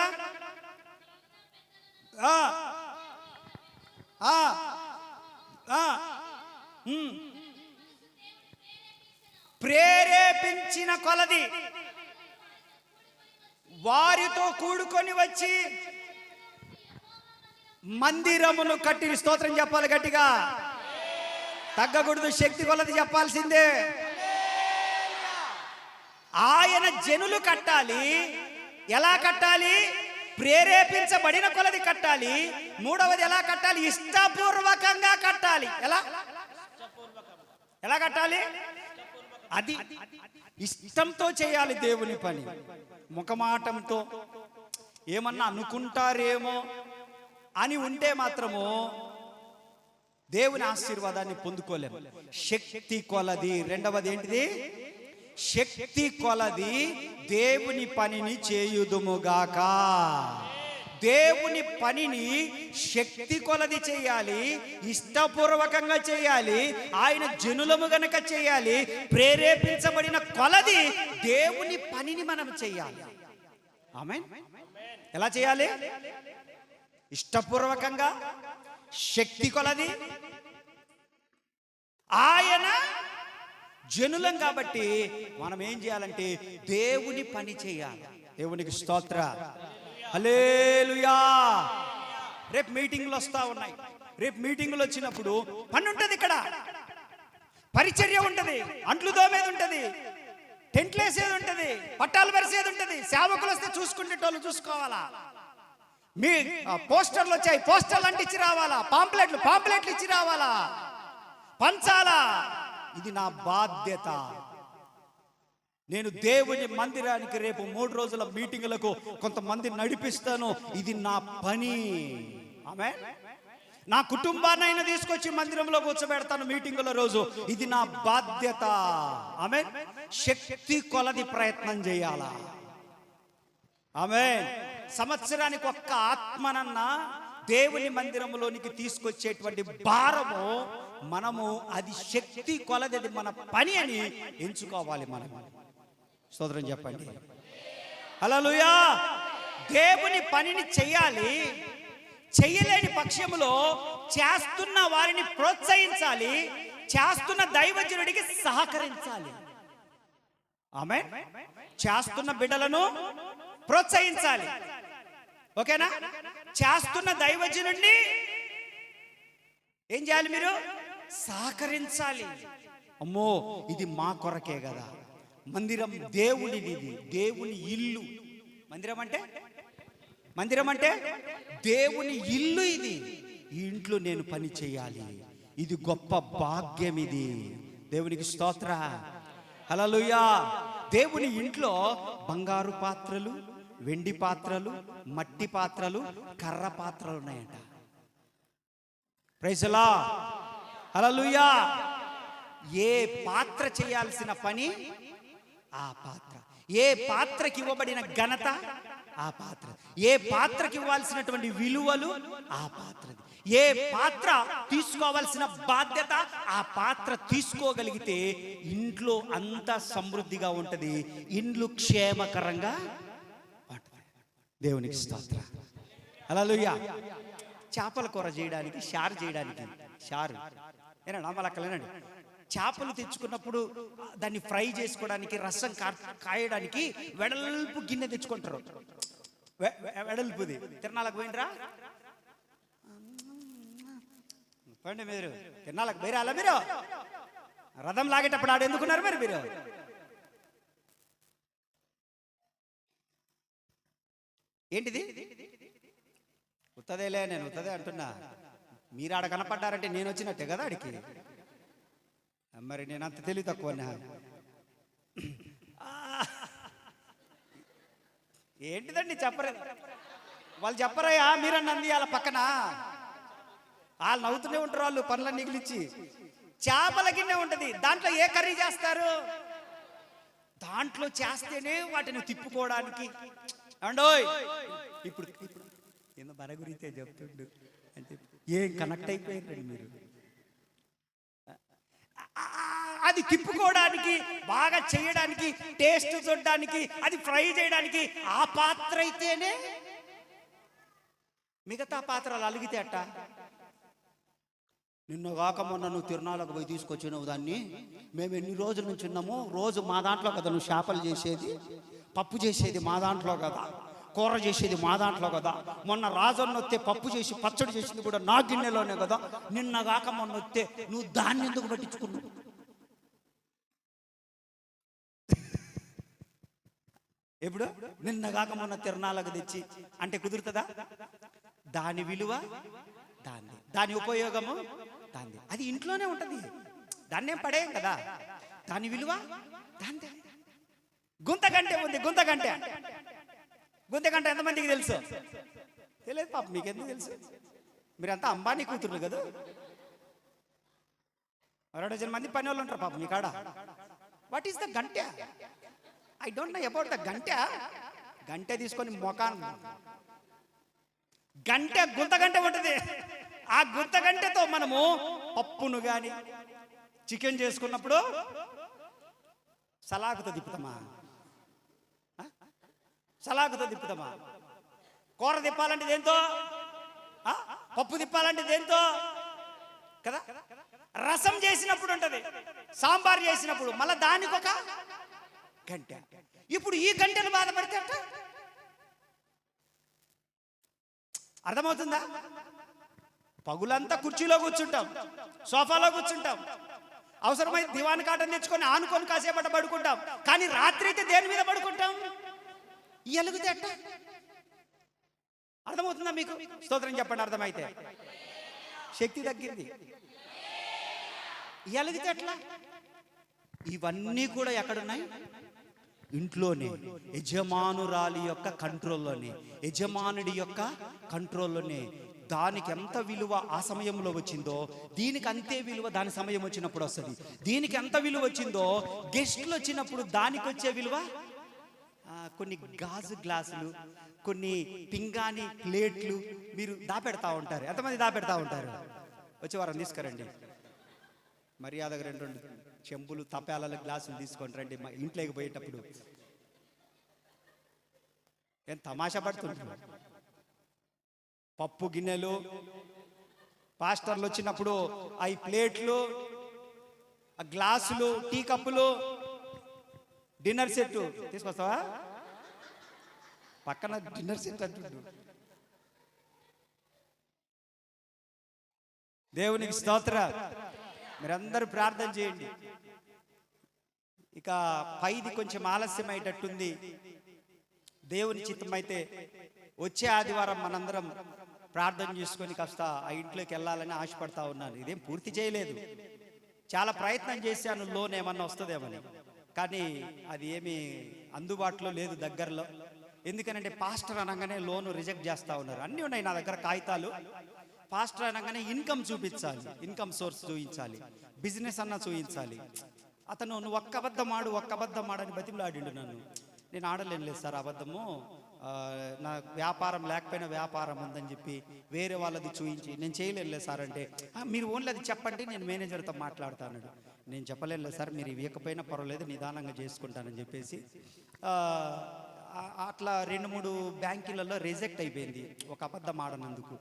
[SPEAKER 1] ప్రేరేపించిన కొలది వారితో కూడుకొని వచ్చి మందిరమును కట్టి. స్తోత్రం చెప్పాలి గట్టిగా, తగ్గకూడదు. శక్తి కొలది చెప్పాల్సిందే. ఆయన జనులు కట్టాలి. ఎలా కట్టాలి? ప్రేరేపించబడిన కొలది కట్టాలి. మూడవది ఎలా కట్టాలి? ఇష్టపూర్వకంగా కట్టాలి. ఎలా? ఎలా కట్టాలి? అది ఇష్టంతో చేయాలి దేవుని పని. ముఖమాటంతో ఏమన్నా అనుకుంటారేమో అని ఉంటే మాత్రము దేవుని ఆశీర్వాదాన్ని పొందుకోలేము. శక్తి కొలది, రెండవది ఏంటిది? శక్తి కొలది దేవుని పనిని చేయుదుముగాక. దేవుని పనిని శక్తి కొలది చేయాలి, ఇష్టపూర్వకంగా చేయాలి, ఆయన జనులము గనక చేయాలి. ప్రేరేపించబడిన కొలది దేవుని పనిని మనం చేయాలి. ఆమేన్. ఎలా చేయాలి? ఇష్టపూర్వకంగా, శక్తి కొలది. ఆయన జనులం కాబట్టి మనం ఏం చేయాలంటే దేవుని పని చేయాలి. దేవునికి స్తోత్ర, హల్లెలూయా. రేపు మీటింగ్లు వస్తా ఉన్నాయి. రేపు మీటింగ్లు వచ్చినప్పుడు పని ఉంటుంది, ఇక్కడ పరిచర్య ఉంటుంది, అంట్లు దోమేది ఉంటుంది, టెంట్లు వేసేది ఉంటుంది, పట్టాలు పరిసేది ఉంటుంది. సేవకులు వస్తే చూసుకునేటోళ్ళు చూసుకోవాలా. మీ పోస్టర్లు వచ్చాయి, పోస్టర్లు అంటించి రావాలా. పాంప్లెట్లు ఇచ్చి రావాలా, పంచాలా. ఇది నా బాధ్యత. నేను దేవుని మందిరానికి రేపు 3 రోజుల మీటింగులకు కొంతమంది నడిపిస్తాను. ఇది నా పని. ఆమేన్. నా కుటుంబాన్నైనా తీసుకొచ్చి మందిరంలో కూర్చోబెడతాను మీటింగుల రోజు. ఇది నా బాధ్యత. ఆమేన్. శక్తి కొలది ప్రయత్నం చేయాలా. ఆమేన్. సంవత్సరానికి ఒక్క ఆత్మనన్నా దేవుని మందిరంలోనికి తీసుకొచ్చేటువంటి భారము మనము, అది శక్తి కొలది, అది మన పని అని ఎంచుకోవాలి. మనం స్తోత్రం చెప్పండి. హల్లెలూయా. దేవుని పనిని చెయ్యాలి. చెయ్యలేని పక్షములో చేస్తున్న వారిని ప్రోత్సహించాలి, చేస్తున్న దైవజనుడికి సహకరించాలి. ఆమేన్. చేస్తున్న బిడ్డలను ప్రోత్సహించాలి. ఓకేనా? చేస్తున్న దైవజనుడిని ఏం చేయాలి? మీరు సహకరించాలి. అమ్మో, ఇది మా కొరకే కదా. మందిరం దేవునిది, దేవుని ఇల్లు. మందిరం అంటే దేవుని ఇల్లు. ఇది ఈ ఇంట్లో నేను పని చేయాలి. ఇది గొప్ప భాగ్యం. ఇది దేవునికి స్తోత్ర, హల్లెలూయా. దేవుని ఇంట్లో బంగారు పాత్రలు, వెండి పాత్రలు, మట్టి పాత్రలు, కర్ర పాత్రలు ఉన్నాయంట. ప్రైజ్ ది లార్డ్, హల్లెలూయా. ఏ పాత్ర చేయాల్సిన పని ఆ పాత్ర, ఏ పాత్రకి ఇవ్వబడిన ఘనత ఆ పాత్ర, ఏ పాత్రకి ఇవ్వాల్సినటువంటి విలువలు ఆ పాత్రది, ఏ పాత్ర తీసుకోవాల్సిన బాధ్యత ఆ పాత్ర తీసుకోగలిగితే ఇంట్లో అంతా సమృద్ధిగా ఉంటది, ఇండ్లు క్షేమకరంగా ఉంటుంది. దేవునికి స్తోత్రం, హల్లెలూయా. చేపల కూర చేయడానికి, షారు చేయడానికి, షారు ఏనండి అమ్మలక్కలేనండి. చేపలు తెచ్చుకున్నప్పుడు దాన్ని ఫ్రై చేసుకోవడానికి, రసం కాయడానికి వెడల్పు గిన్నె తెచ్చుకుంటారు. వెడల్పుది. తిరణాలకు పోయినరా? పోండి మీరు తిరణాలకు పోయిరా. అలా మీరు రథం లాగేటప్పుడు ఆడ ఎందుకున్నారు మరి మీరు? ఏంటిది? ఉత్తదేలే, నేను ఉత్తదే అంటున్నా. మీరు ఆడ కనపడ్డారంటే నేను వచ్చినట్టే కదా ఆడికి. మరి నేను అంత తెలివి తక్కువ. ఏంటిదండి చెప్పరు వాళ్ళు, చెప్పరయ్యా మీరన్నా అంది వాళ్ళ పక్కన. వాళ్ళు నవ్వుతూనే ఉంటారు, వాళ్ళు పనులన్నీ మిగిలిచ్చి. చేపల గిన్నె ఉంటుంది, దాంట్లో ఏ కర్రీ చేస్తారు? దాంట్లో చేస్తేనే వాటిని తిప్పుకోవడానికి. అండోయ్ ఇప్పుడు ఏందో బర గురించే చెప్తుండు అంటే ఏం కనెక్ట్ అయిపోయిందండి మీరు. అది తిప్పుకోవడానికి, బాగా చేయడానికి, టేస్ట్ చూడడానికి, అది ఫ్రై చేయడానికి ఆ పాత్ర అయితేనే. మిగతా పాత్రలు అలిగితే అట్ట. నిన్న కాక మొన్న నువ్వు తిరునాళ్ళకు పోయి తీసుకొచ్చినావు దాన్ని, మేము ఎన్ని రోజుల నుంచి ఉన్నాము. రోజు మా దాంట్లో కదా నువ్వు చేపలు చేసేది, పప్పు చేసేది మా దాంట్లో కదా, కూర చేసేది మా దాంట్లో కదా. మొన్న రాజన్న వస్తే పప్పు చేసి పచ్చడి చేసింది కూడా నా గిన్నెలోనే కదా. నిన్న కాక మొన్న వస్తే నువ్వు దాన్ని ఎందుకు పట్టించుకున్నావు? ఎప్పుడు? నిన్న కాక మొన్న తిరణాలకు తెచ్చి అంటే కుదురుతుందా? దాని విలువ దాన్ని, దాని ఉపయోగము దాన్ని. అది ఇంట్లోనే ఉంటుంది. దాన్ని ఏం పడేయం కదా, దాని విలువ దాని. గుంతగంటే ఉంది, గుంతగంటే. గుంతగంటే ఎంతమందికి తెలుసు? తెలియదు పాప, మీకెందుకు తెలుసు? మీరంతా అంబానీ కూతుర్లు కదా. 2 డజన్ మంది పని వాళ్ళు ఉంటారు పాప మీ కాడ. వాట్ ఈస్ ద గంటె? I don't know about the గంటె. గంటె తీసుకొని మొఖాన్ని, గంటె గుంతగంటె ఉంటుంది. ఆ గుంతగంటెతో మనము పప్పును కానీ చికెన్ చేసుకున్నప్పుడు సలాకుతో తిప్పుతామా? సలాకుతో తిప్పుతామా? కూర తిప్పాలంటే దేంతో? పప్పు తిప్పాలంటే దేంతో కదా. రసం చేసినప్పుడు ఉంటది, సాంబార్ చేసినప్పుడు మళ్ళీ దానికి ఒక గంటె. ఇప్పుడు ఈ గంటెను బాధపడితే అర్థమవుతుందా? పగులంతా కుర్చీలో కూర్చుంటాం, సోఫాలో కూర్చుంటాం, అవసరమైతే దివాన్ కాటన్ తెచ్చుకొని ఆనుకొని కాసేపట పడుకుంటాం. కానీ రాత్రి అయితే దేని మీద పడుకుంటాం? ఎలుగుతే అట్ట. అర్థమవుతుందా మీకు? స్తోత్రం చెప్పండి అర్థమైతే. శక్తి తగ్గింది, ఎలుగుతే అట్లా. ఇవన్నీ కూడా ఎక్కడున్నాయి? ఇంట్లోనే, యజమానురాలి యొక్క కంట్రోల్లోనే, యజమానుడి యొక్క కంట్రోల్లోనే. దానికి ఎంత విలువ ఆ సమయంలో వచ్చిందో దీనికి అంతే విలువ దాని సమయం వచ్చినప్పుడు వస్తుంది. దీనికి ఎంత విలువ వచ్చిందో గెస్టులు వచ్చినప్పుడు దానికి వచ్చే విలువ. కొన్ని గాజు గ్లాసులు, కొన్ని పింగాణి ప్లేట్లు మీరు దాపెడతా ఉంటారు. ఎంతమంది దాపెడతా ఉంటారు? వచ్చే వారం తీసుకురండి, మర్యాదగా 2 చెంబులు తపాల గ్లాసులు తీసుకొని రండి మా ఇంట్లోకి పోయేటప్పుడు. ఏం తమాషా పడుతుంటారు? పప్పు గిన్నెలు, పాస్టర్లు వచ్చినప్పుడు అవి ప్లేట్లు, ఆ గ్లాసులు, టీ కప్పులు, డిన్నర్ సెట్ తీసుకొస్తావా? పక్కన డిన్నర్ సెట్ అంటుండు. దేవునికి స్తోత్రం. మీరందరూ ప్రార్థన చేయండి. ఇక పైది కొంచెం ఆలస్యం అయ్యేటట్టుంది. దేవుని చిత్తం అయితే వచ్చే ఆదివారం మనందరం ప్రార్థన చేసుకొని కాస్త ఆ ఇంట్లోకి వెళ్ళాలని ఆశపడతా ఉన్నాను. ఇదేం పూర్తి చేయలేదు, చాలా ప్రయత్నం చేశాను లోన్ ఏమన్నా వస్తుందేమని. కానీ అది ఏమీ అందుబాటులో లేదు దగ్గరలో. ఎందుకనంటే పాస్టర్ అనగానే లోను రిజెక్ట్ చేస్తూ ఉన్నారు. అన్నీ ఉన్నాయి నా దగ్గర కాగితాలు. పాస్టర్ అనగానే ఇన్కమ్ చూపించాలి, ఇన్కమ్ సోర్స్ చూపించాలి, బిజినెస్ అన్న చూపించాలి. అతను నువ్వు ఒక్క అబద్ధం ఆడని బతిమలాడిండు నన్ను. నేను ఆడలేనులేదు సార్ అబద్ధము, నా వ్యాపారం లేకపోయినా వ్యాపారం ఉందని చెప్పి వేరే వాళ్ళది చూపించి నేను చేయలేనులేదు సార్ అంటే, మీరు ఓన్లీ అది చెప్పండి నేను మేనేజర్తో మాట్లాడతాను. నేను చెప్పలేనులేదు సార్, మీరు ఇవ్వకపోయినా పర్వాలేదు నిదానంగా చేసుకుంటానని చెప్పేసి అట్లా 2-3 బ్యాంకులలో రిజెక్ట్ అయిపోయింది ఒక అబద్ధం ఆడనందుకు.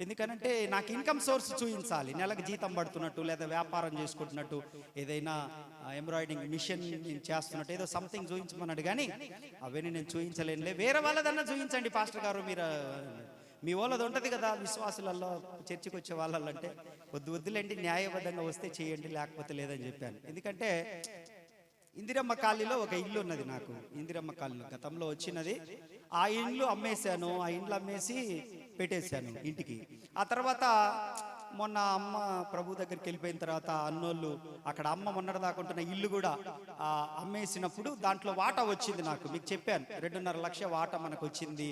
[SPEAKER 1] ఎందుకనంటే నాకు ఇన్కమ్ సోర్స్ చూపించాలి, నెలకు జీతం పడుతున్నట్టు, లేదా వ్యాపారం చేసుకుంటున్నట్టు, ఏదైనా ఎంబ్రాయిడింగ్ మిషన్ చేస్తున్నట్టు ఏదో సంథింగ్ చూపించమన్నాడు. కానీ అవన్నీ నేను చూపించలేనులే, వేరే వాళ్ళదన్నా చూపించండి పాస్టర్ గారు, మీరు మీ వాళ్ళది ఉంటుంది కదా విశ్వాసులలో చర్చికి వచ్చే వాళ్ళంటే వద్దులేండి, న్యాయబద్ధంగా వస్తే చేయండి, లేకపోతే లేదని చెప్పాను. ఎందుకంటే ఇందిరమ్మ కాలనీలో ఒక ఇల్లు ఉన్నది నాకు, ఇందిరమ్మ కాలనీలో గతంలో వచ్చినది. ఆ ఇండ్లు అమ్మేశాను, ఆ ఇండ్లు అమ్మేసి పెట్టేశాను ఇంటికి. ఆ తర్వాత మొన్న అమ్మ ప్రభు దగ్గరికి వెళ్ళిపోయిన తర్వాత అన్నోళ్ళు అక్కడ అమ్మ మొన్నటి దాకుంటున్న ఇల్లు కూడా అమ్మేసినప్పుడు దాంట్లో వాటా వచ్చింది నాకు. మీకు చెప్పాను 2.5 లక్ష వాటా మనకు వచ్చింది,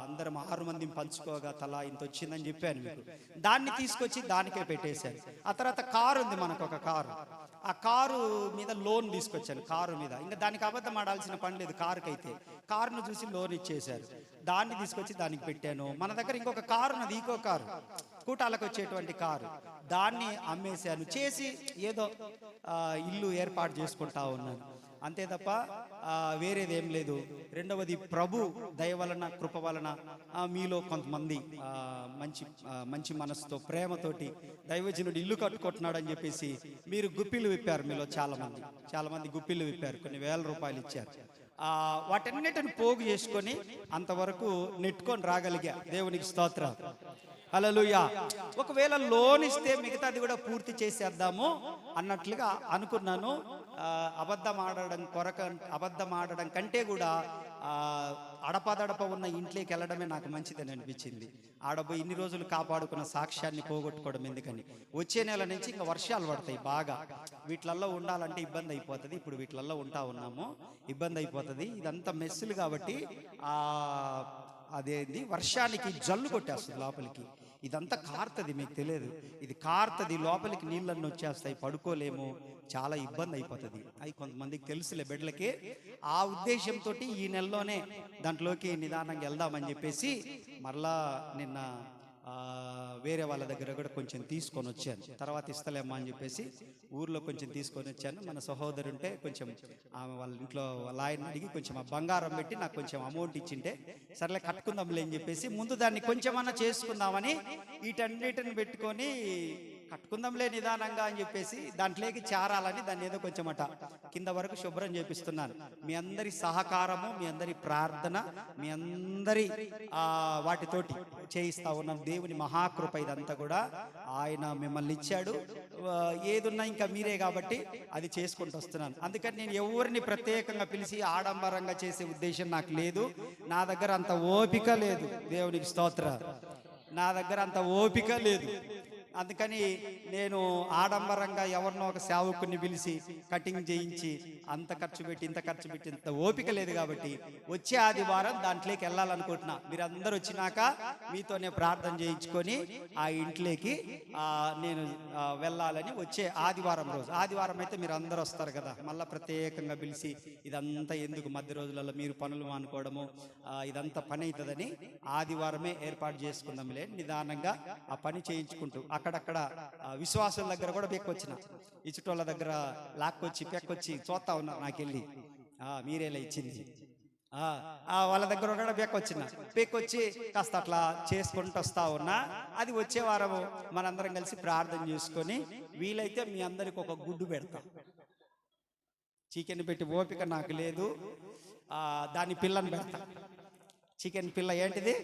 [SPEAKER 1] అందరం 6 మందిని పంచుకోగా తలా ఇంత వచ్చిందని చెప్పాను మీకు. దాన్ని తీసుకొచ్చి దానికే పెట్టేశాను. ఆ తర్వాత కారు ఉంది మనకు, ఒక కారు. ఆ కారు మీద లోన్ తీసుకొచ్చాను, కారు మీద. ఇంకా దానికి అబద్ధం ఆడాల్సిన పని లేదు. కారుకైతే కారును చూసి లోన్ ఇచ్చేశారు, దాన్ని తీసుకొచ్చి దానికి పెట్టాను. మన దగ్గర ఇంకొక కారు ఉన్నది, ఈకో కారు, కూటాలకు వచ్చేటువంటి కారు, దాన్ని అమ్మేశాను. చేసి ఏదో ఇల్లు ఏర్పాటు చేసుకుంటా ఉన్నాను, అంతే తప్ప వేరేది ఏం లేదు. రెండవది ప్రభు దయ వలన, కృప వలన మీలో కొంతమంది మంచి మనసుతో, ప్రేమతోటి దైవజనుడు ఇల్లు కట్టుకుంటున్నాడు అని చెప్పేసి మీరు గుప్పిళ్ళు విప్పారు. మీలో చాలా మంది గుప్పిళ్ళు విప్పారు, కొన్ని వేల రూపాయలు ఇచ్చారు. వాటన్నిటిని పోగు చేసుకొని అంతవరకు నెట్టుకొని రాగలిగా. దేవునికి స్తోత్రం, హల్లెలూయా. ఒకవేళ లోన్ ఇస్తే మిగతాది కూడా పూర్తి చేసేద్దాము అన్నట్లుగా అనుకున్నాను. అబద్ధం ఆడడం కంటే కూడా అడపదడప ఉన్న ఇంట్లోకి వెళ్ళడమే నాకు మంచిదని అనిపించింది. ఆడపోయి ఇన్ని రోజులు కాపాడుకున్న సాక్ష్యాన్ని పోగొట్టుకోవడం ఎందుకని. వచ్చే నెల నుంచి ఇంకా వర్షాలు పడతాయి బాగా, వీటిలల్లో ఉండాలంటే ఇబ్బంది అయిపోతుంది. ఇప్పుడు వీటిలల్లో ఉన్నాము, ఇబ్బంది అయిపోతుంది. ఇదంతా మెస్సులు కాబట్టి అదేంది వర్షానికి జల్లు కొట్టేస్తుంది లోపలికి. ఇదంతా కారుతుంది, మీకు తెలియదు. ఇది కారుతుంది, లోపలికి నీళ్ళన్నీ వచ్చేస్తాయి, పడుకోలేము, చాలా ఇబ్బంది అయిపోతుంది. అవి కొంతమందికి తెలుసులే బిడ్డలకి. ఆ ఉద్దేశంతో ఈ నెలలోనే దాంట్లోకి నిదానంగా వెళ్దామని చెప్పేసి మరలా నిన్న వేరే వాళ్ళ దగ్గర కూడా కొంచెం తీసుకొని వచ్చాను. తర్వాత ఇస్తలేమ్మా అని చెప్పేసి ఊర్లో కొంచెం తీసుకొని వచ్చాను. మన సహోదరు ఉంటే కొంచెం వాళ్ళ ఇంట్లో వాళ్ళ ఆయన అడిగి కొంచెం ఆ బంగారం పెట్టి నాకు కొంచెం అమౌంట్ ఇచ్చింటే సర్లే కట్టుకుందాంలే అని చెప్పేసి ముందు దాన్ని కొంచెమన్నా చేసుకుందామని వీటన్నిటిని పెట్టుకొని కట్టుకుందాంలే నిదానంగా అని చెప్పేసి దాంట్లోకి చేరాలని దాన్ని ఏదో కొంచెం కింద వరకు శుభ్రం చేపిస్తున్నాను. మీ అందరి సహకారము, మీ అందరి ప్రార్థన, మీ అందరి వాటితోటి చేయిస్తా ఉన్నాం. దేవుని మహాకృప ఇదంతా కూడా ఆయన మిమ్మల్ని ఇచ్చాడు. ఏదున్నా ఇంకా మీరే కాబట్టి అది చేసుకుంటూ వస్తున్నాను. అందుకని నేను ఎవరిని ప్రత్యేకంగా పిలిచి ఆడంబరంగా చేసే ఉద్దేశం నాకు లేదు. నా దగ్గర అంత ఓపిక లేదు. దేవునికి స్తోత్రం. నా దగ్గర అంత ఓపిక లేదు. అందుకని నేను ఆడంబరంగా ఎవరినో ఒక సేవకుని పిలిచి కటింగ్ చేయించి అంత ఖర్చు పెట్టి ఇంత ఖర్చు పెట్టి ఇంత ఓపిక లేదు. కాబట్టి వచ్చే ఆదివారం దాంట్లోకి వెళ్ళాలనుకుంటున్నా. మీరందరూ వచ్చినాక మీతోనే ప్రార్థన చేయించుకొని ఆ ఇంట్లోకి నేను వెళ్ళాలని వచ్చే ఆదివారం రోజు. ఆదివారం అయితే మీరు అందరూ వస్తారు కదా, మళ్ళీ ప్రత్యేకంగా పిలిచి ఇదంతా ఎందుకు మధ్య రోజులలో మీరు పనులు మానుకోవడము, ఇదంతా పని అవుతుందని ఆదివారమే ఏర్పాటు చేసుకుందాంలే నిదానంగా ఆ పని చేయించుకుంటూ అక్కడక్కడ విశ్వాసుల దగ్గర కూడా పెక్కొచ్చిన, ఇచ్చుటోళ్ళ దగ్గర లాక్కొచ్చి పెక్కొచ్చి చూస్తా ఉన్నారు. నాకెళ్ళి మీరేలా ఇచ్చింది వాళ్ళ దగ్గర కూడా పెక్కొచ్చి కాస్త అట్లా చేసుకుంటూ వస్తా ఉన్నా. అది వచ్చే వారము మనందరం కలిసి ప్రార్థన చేసుకొని వీలైతే మీ అందరికి ఒక గుడ్డు పెడతాం. చికెన్ పెట్టి ఓపిక నాకు లేదు. దాని పిల్లని పెడతా. చికెన్ పిల్ల ఏంటిది?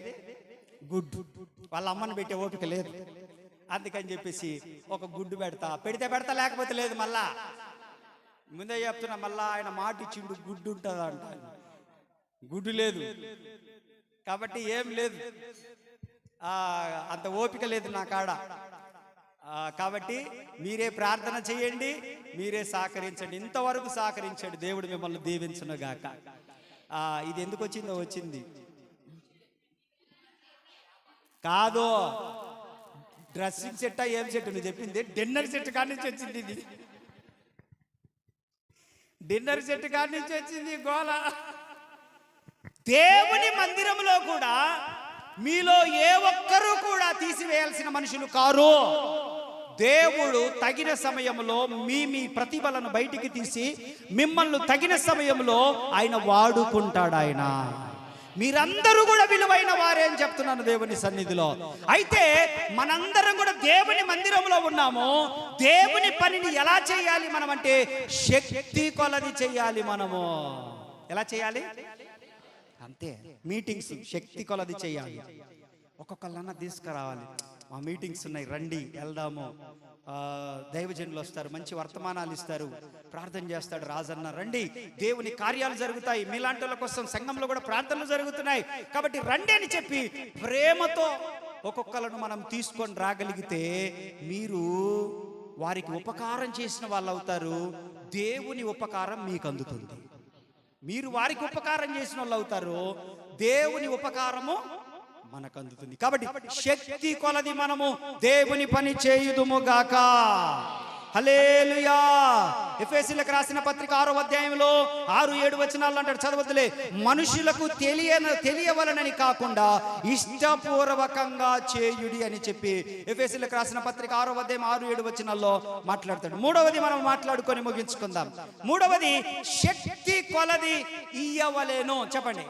[SPEAKER 1] గుడ్డు. వాళ్ళ అమ్మని పెట్టే ఓపిక లేదు. అందుకని చెప్పేసి ఒక గుడ్డు పెడతా లేకపోతే లేదు. మళ్ళా ముందే చెప్తున్నా, మళ్ళా ఆయన మాట ఇచ్చిండు గుడ్డు ఉంటుందంట. గుడ్డు లేదు కాబట్టి ఏం లేదు, అంత ఓపిక లేదు నా కాడ. కాబట్టి మీరే ప్రార్థన చేయండి, మీరే సహకరించండి. ఇంతవరకు సహకరించండి. దేవుడు మిమ్మల్ని దీవించును గాక. ఇది ఎందుకు వచ్చింది కాదు, డ్రెస్సింగ్ సెట్ ఏం సెట్ నువ్వు చెప్పింది డిన్నర్ సెట్ కాడి నుంచి వచ్చింది. ఇది డిన్నర్ సెట్ కాడి నుంచి వచ్చింది గోల. దేవుని మందిరంలో కూడా మీలో ఏ ఒక్కరూ కూడా తీసివేయాల్సిన మనుషులు కారు. దేవుడు తగిన సమయంలో మీ ప్రతిభలను బయటికి తీసి మిమ్మల్ని తగిన సమయంలో ఆయన వాడుకుంటాడు. ఆయన మీరందరూ కూడా విలువైన వారే అని చెప్తున్నాను దేవుని సన్నిధిలో. అయితే మనందరం కూడా దేవుని మందిరంలో ఉన్నాము. దేవుని పనిని ఎలా చేయాలి మనం అంటే శక్తి కొలది చేయాలి. మనము ఎలా చేయాలి అంతే. మీటింగ్స్ శక్తి కొలది చేయాలి. ఒక్కొక్కళ్ళన్నా తీసుకురావాలి. మా మీటింగ్స్ ఉన్నాయి, రండి వెళ్దాము. దైవజనులు వస్తారు, మంచి వర్తమానాలు ఇస్తారు, ప్రార్థన చేస్తాడు రాజన్న, రండి దేవుని కార్యాలు జరుగుతాయి. మీలాంటి వాళ్ళ కోసం సంఘంలో కూడా ప్రార్థనలు జరుగుతున్నాయి కాబట్టి రండి అని చెప్పి ప్రేమతో ఒక్కొక్కలను మనం తీసుకొని రాగలిగితే మీరు వారికి ఉపకారం చేసిన వాళ్ళు అవుతారు. దేవుని ఉపకారం మీకు అందుతుంది. మీరు వారికి ఉపకారం చేసిన వాళ్ళు అవుతారు. దేవుని ఉపకారము మనకు అందుతుంది. కాబట్టి శక్తి కొలది మనము దేవుని పని చేయుదుము గాక. హల్లెలూయా. ఎఫెసీయులకు రాసిన పత్రిక 6వ అధ్యాయంలో 6-7 వచనాలు అంటాడు, చదవద్దులే. మనుషులకు తెలియవలనని కాకుండా ఇష్టపూర్వకంగా చేయుడి అని చెప్పి ఎఫెసీయులకు రాసిన పత్రిక 6వ అధ్యాయం 6-7 వచనాల్లో మాట్లాడతాడు. మూడవది మనం మాట్లాడుకొని ముగించుకుందాం. మూడవది శక్తి కొలది ఇయ్యవలెను. చెప్పండి,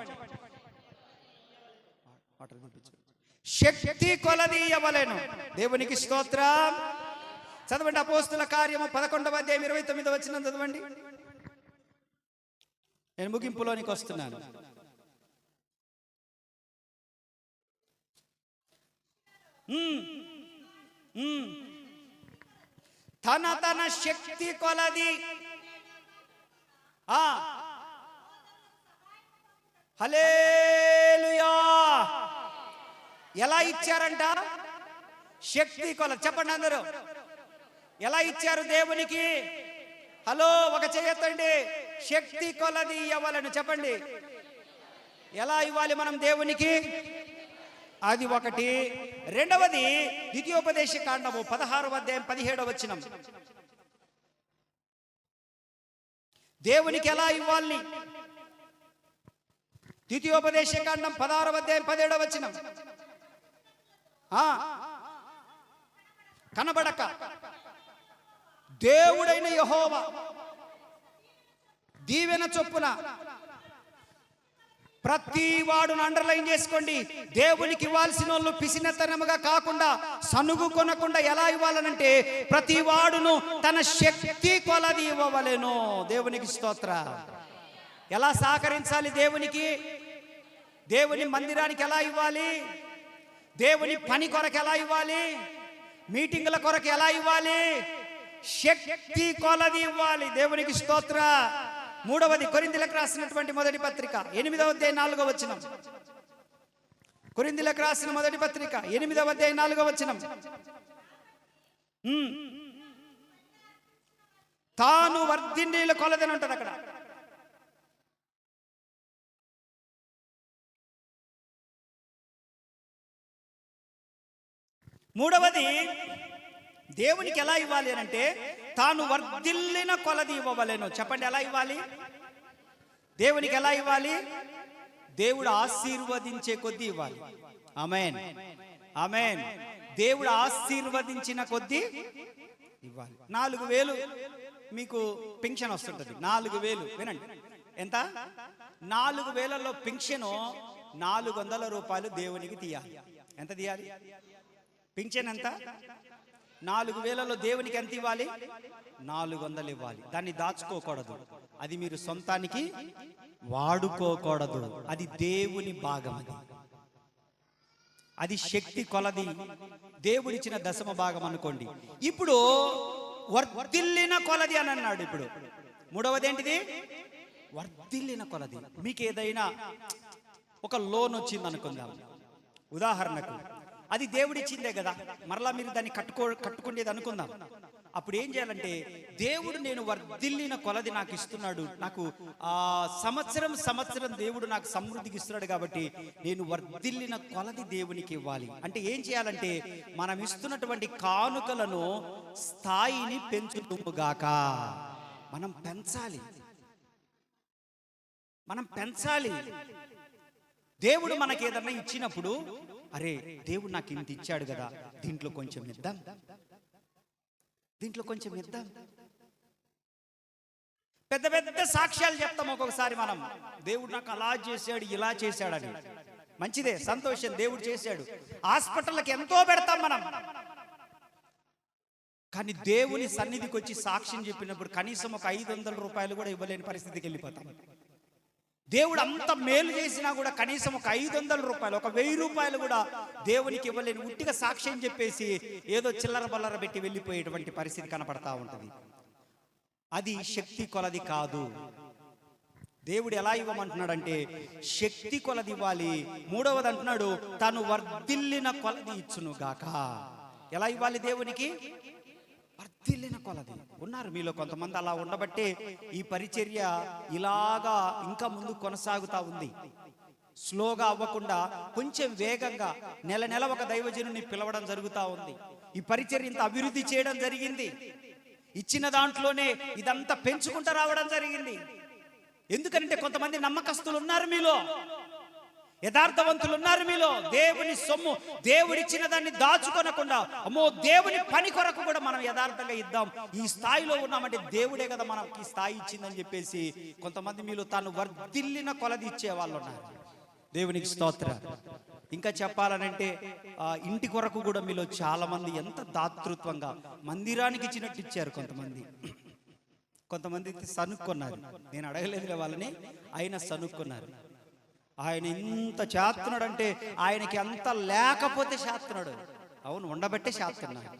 [SPEAKER 1] శక్తి కొలది ఇయ్యవలెను. దేవునికి స్తోత్రం. చదవండి అపోస్తుల కార్యము 11వ అధ్యాయం 29వ వచనం చదవండి. నేను ముగింపులోనికి వస్తున్నాను. తన శక్తి కొలది హల్లెలూయా. ఎలా ఇచ్చారంట? శక్తి కొలది. చెప్పండి అందరూ, ఎలా ఇచ్చారు దేవునికి? హలో, ఒక చేయొద్దండి. శక్తి కొలది ఇవ్వాలని చెప్పండి. ఎలా ఇవ్వాలి మనం దేవునికి? అది ఒకటి. రెండవది ద్వితీయోపదేశ కాండము 16వ అధ్యాయం 17వ వచనం. దేవునికి ఎలా ఇవ్వాలి? ద్వితీయోపదేశ కాండం 16వ అధ్యాయం 17వ వచనం. కనబడక దేవుడైన యెహోవా దీవెన చొప్పున ప్రతి వాడును అండర్లైన్ చేసుకోండి. దేవునికి ఇవ్వాల్సిన వాళ్ళు పిసినతనముగా కాకుండా, సనుగు కొనకుండా ఎలా ఇవ్వాలనంటే ప్రతి వాడును తన శక్తి కొలది ఇవ్వవలెను. దేవునికి స్తోత్ర. ఎలా సహకరించాలి దేవునికి? దేవుని మందిరానికి ఎలా ఇవ్వాలి? దేవుని పని కొరకు ఎలా ఇవ్వాలి? మీటింగుల కొరకు ఎలా ఇవ్వాలి? శక్తి కొలది ఇవ్వాలి. దేవునికి స్తోత్ర. మూడవది కొరింథీయులకు రాసినటువంటి మొదటి పత్రిక 8వ అధ్యాయం 4వ వచనం. కొరింథీయులకు రాసిన మొదటి పత్రిక 8వ అధ్యాయం 4వ వచనం. తాను వర్ధిల్లిన కొలదని ఉంటుంది అక్కడ. మూడవది దేవునికి ఎలా ఇవ్వాలి అని అంటే తాను వర్ధిల్లిన కొలది ఇవ్వవలెను. చెప్పండి, ఎలా ఇవ్వాలి? దేవునికి ఎలా ఇవ్వాలి? దేవుడు ఆశీర్వదించే కొద్దీ ఇవ్వాలి. ఆమేన్, ఆమేన్. దేవుడు ఆశీర్వదించిన కొద్దీ ఇవ్వాలి. 4,000 మీకు పెన్షన్ వస్తుంటుంది. 4,000 వినండి. ఎంత? 4,000లో పెన్షన్ 400 రూపాయలు దేవునికి తీయాలి. ఎంత తీయాలి? పెన్షన్ ఎంత? 4,000లో దేవునికి ఎంత ఇవ్వాలి? 400 ఇవ్వాలి. దాన్ని దాచుకోకూడదు. అది మీరు సొంతానికి వాడుకోకూడదు. అది దేవుని భాగం. అది శక్తి కొలది దేవుడిచ్చిన దశమ భాగం అనుకోండి. ఇప్పుడు వర్ధిల్లిన కొలది అని అన్నాడు. ఇప్పుడు మూడవది ఏంటిది? వర్ధిల్లిన కొలది. మీకు ఏదైనా ఒక లోన్ వచ్చింది అనుకుందాం, ఉదాహరణకు. అది దేవుడిచ్చిందే కదా, మరలా మీరు దాన్ని కట్టుకునేది అనుకుందాం. అప్పుడు ఏం చేయాలంటే దేవుడు నేను వర్ధిల్లిన కొలది నాకు ఇస్తున్నాడు, నాకు సంవత్సరం దేవుడు నాకు సమృద్ధికి ఇస్తున్నాడు కాబట్టి నేను వర్ధిల్లిన కొలది దేవునికి ఇవ్వాలి. అంటే ఏం చేయాలంటే మనం ఇస్తున్నటువంటి కానుకలను స్థాయిని పెంచుతుముగాక. మనం పెంచాలి. దేవుడు మనకి ఏదన్నా ఇచ్చినప్పుడు, అరే దేవుడు నాకు ఇంత ఇచ్చాడు కదా, దీంట్లో కొంచెం ఇద్దాం. పెద్ద పెద్ద సాక్ష్యాలు చెప్తాం ఒక్కొక్కసారి మనం. దేవుడు నాకు అలా చేశాడు, ఇలా చేశాడని. మంచిదే, సంతోషం, దేవుడు చేశాడు. హాస్పిటల్కి ఎంతో పెడతాం మనం. కానీ దేవుని సన్నిధికి వచ్చి సాక్ష్యం చెప్పినప్పుడు కనీసం ఒక 500 రూపాయలు కూడా ఇవ్వలేని పరిస్థితికి వెళ్ళిపోతాం. దేవుడు అంత మేలు చేసినా కూడా కనీసం ఒక 500 రూపాయలు, ఒక 1000 రూపాయలు కూడా దేవునికి ఇవ్వలేని ఉట్టిగా సాక్ష్యం చెప్పేసి ఏదో చిల్లర బల్లర పెట్టి వెళ్ళిపోయేటువంటి పరిస్థితి కనపడతా ఉంటుంది. అది శక్తి కొలది కాదు. దేవుడు ఎలా ఇవ్వమంటున్నాడంటే శక్తి కొలది ఇవ్వాలి. మూడవది అంటున్నాడు తాను వర్ధిల్లిన కొలది ఇచ్చును గాక. ఎలా ఇవ్వాలి దేవునికి? వర్ధిల్లిన కొలది. ఉన్నారు మీలో కొంతమంది అలా ఉండబట్టే ఈ పరిచర్య ఇలాగా ఇంకా ముందు కొనసాగుతా ఉంది. స్లోగా అవ్వకుండా కొంచెం వేగంగా నెల ఒక దైవజనుని పిలవడం జరుగుతూ ఉంది. ఈ పరిచర్య ఇంత అభివృద్ధి చేయడం జరిగింది. ఇచ్చిన దాంట్లోనే ఇదంతా పెంచుకుంటూ రావడం జరిగింది. ఎందుకంటే కొంతమంది నమ్మకస్తులు ఉన్నారు మీలో, యథార్థవంతులు ఉన్నారు మీలో. దేవుని సొమ్ము, దేవుడిచ్చిన దాన్ని దాచుకొనకుండా, అమ్మో దేవుని పని కొరకు కూడా మనం యథార్థంగా ఇద్దాం, ఈ స్థాయిలో ఉన్నామంటే దేవుడే కదా మనకి స్థాయి ఇచ్చిందని చెప్పేసి కొంతమంది మీలో తాను వర్ధిల్లిన కొలది ఇచ్చే వాళ్ళు ఉన్నారు. దేవునికి స్తోత్ర. ఇంకా చెప్పాలనంటే ఇంటి కొరకు కూడా మీలో చాలా మంది ఎంత దాతృత్వంగా మందిరానికి ఇచ్చినట్టు ఇచ్చారు. కొంతమంది సనుక్కున్నారు. నేను అడగలేదులే వాళ్ళని, ఆయన సనుక్కున్నారు. ఆయన ఇంత చేస్తున్నాడు అంటే ఆయనకి అంత లేకపోతే చేస్తున్నాడు. అవును, ఉండబట్టే చేస్తున్నాడు.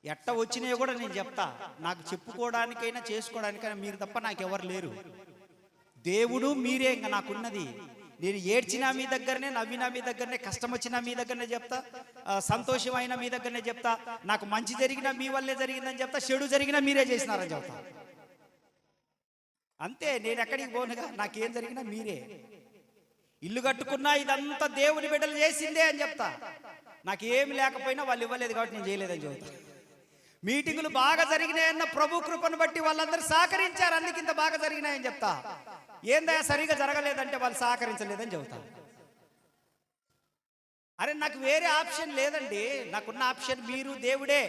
[SPEAKER 1] ఎట్ట వచ్చినాయో కూడా నేను చెప్తా. నాకు చెప్పుకోవడానికైనా చేసుకోవడానికైనా మీరు తప్ప నాకెవరు లేరు. దేవుడు మీరే ఇంకా నాకున్నది. నేను ఏడ్చినా మీ దగ్గరనే, నవ్వినా మీ దగ్గరనే, కష్టం వచ్చినా మీ దగ్గరనే చెప్తా, సంతోషమైనా మీ దగ్గరనే చెప్తా, నాకు మంచి జరిగినా మీ వల్లే జరిగిందని చెప్తా, చెడు జరిగినా మీరే చేసినారని చెప్తా. అంతే, నేను ఎక్కడికి పోనుగా, నాకేం జరిగినా మీరే. ఇల్లు కట్టుకున్నా ఇదంతా దేవుని బిడ్డలు చేసిందే అని చెప్తా. నాకేమి లేకపోయినా వాళ్ళు ఇవ్వలేదు కాబట్టి నేను చేయలేదని చెబుతా. మీటింగులు బాగా జరిగినాయన్న ప్రభు కృపను బట్టి వాళ్ళందరూ సహకరించారు, అందుకు ఇంత బాగా జరిగినాయని చెప్తా. ఏందా సరిగా జరగలేదంటే వాళ్ళు సహకరించలేదని చెబుతా. అరే నాకు వేరే ఆప్షన్ లేదండి, నాకున్న ఆప్షన్ మీరు దేవుడే.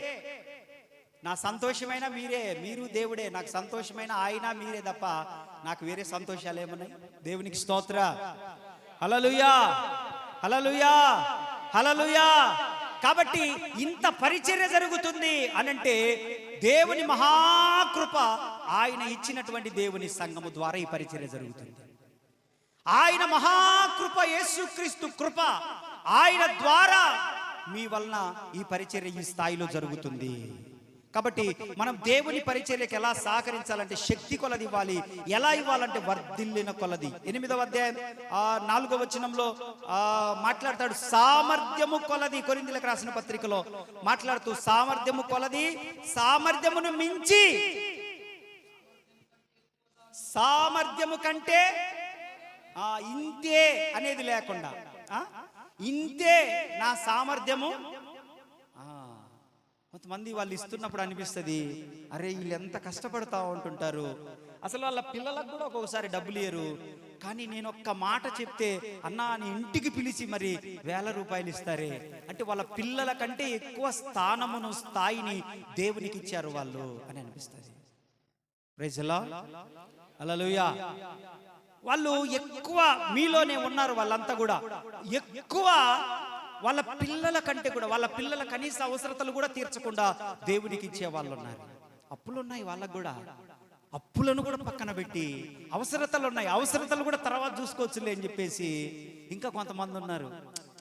[SPEAKER 1] నా సంతోషమైన మీరే, మీరు దేవుడే. నాకు సంతోషమైన ఆయన మీరే తప్ప నాకు వేరే సంతోషాలు ఏమున్నాయి? దేవునికి స్తోత్ర. హల్లెలూయా, హల్లెలూయా, హల్లెలూయా. కాబట్టి ఇంత పరిచర్య జరుగుతుంది అనంటే దేవుని మహాకృప, ఆయన ఇచ్చినటువంటి దేవుని సంఘము ద్వారా ఈ పరిచర్య జరుగుతుంది. ఆయన మహాకృప, యేసుక్రీస్తు కృప, ఆయన ద్వారా మీ వలన ఈ పరిచర్య ఈ స్థాయిలో జరుగుతుంది. కాబట్టి మనం దేవుని పరిచర్యకి ఎలా సహకరించాలంటే శక్తి కొలది ఇవ్వాలి. ఎలా ఇవ్వాలంటే వర్ధిల్లిన కొలది. 8వ అధ్యాయం 4వ వచనంలో మాట్లాడతాడు, సామర్థ్యము కొలది. కొరింథీయులకు రాసిన పత్రికలో మాట్లాడుతూ సామర్థ్యము కొలది, సామర్థ్యమును మించి, సామర్థ్యము కంటే ఇంతే అనేది లేకుండా, ఇంతే నా సామర్థ్యము. కొంతమంది వాళ్ళు ఇస్తున్నప్పుడు అనిపిస్తుంది, అరే వీళ్ళు ఎంత కష్టపడతా ఉంటుంటారు, అసలు వాళ్ళ పిల్లలకు కూడా ఒక్కొక్కసారి డబ్బులు ఇయ్యరు. కానీ నేను ఒక్క మాట చెప్తే అన్నా అని ఇంటికి పిలిచి మరి ₹1000 ఇస్తారే అంటే వాళ్ళ పిల్లల కంటే ఎక్కువ స్థానమును, స్థాయిని దేవునికి ఇచ్చారు వాళ్ళు అని అనిపిస్తుంది. ప్రైజ్ ది లార్డ్, హల్లెలూయా. వాళ్ళు ఎక్కువ మీలోనే ఉన్నారు, వాళ్ళంతా కూడా ఎక్కువ వాళ్ళ పిల్లల కంటే కూడా, వాళ్ళ పిల్లల కనీస అవసరతలు కూడా తీర్చకుండా దేవునికి ఇచ్చే వాళ్ళు ఉన్నారు. అప్పులు ఉన్నాయి వాళ్ళకు కూడా, అప్పులను కూడా పక్కన పెట్టి అవసరతలు ఉన్నాయి, అవసరతలు కూడా తర్వాత చూసుకోవచ్చులే అని చెప్పేసి ఇంకా కొంతమంది ఉన్నారు.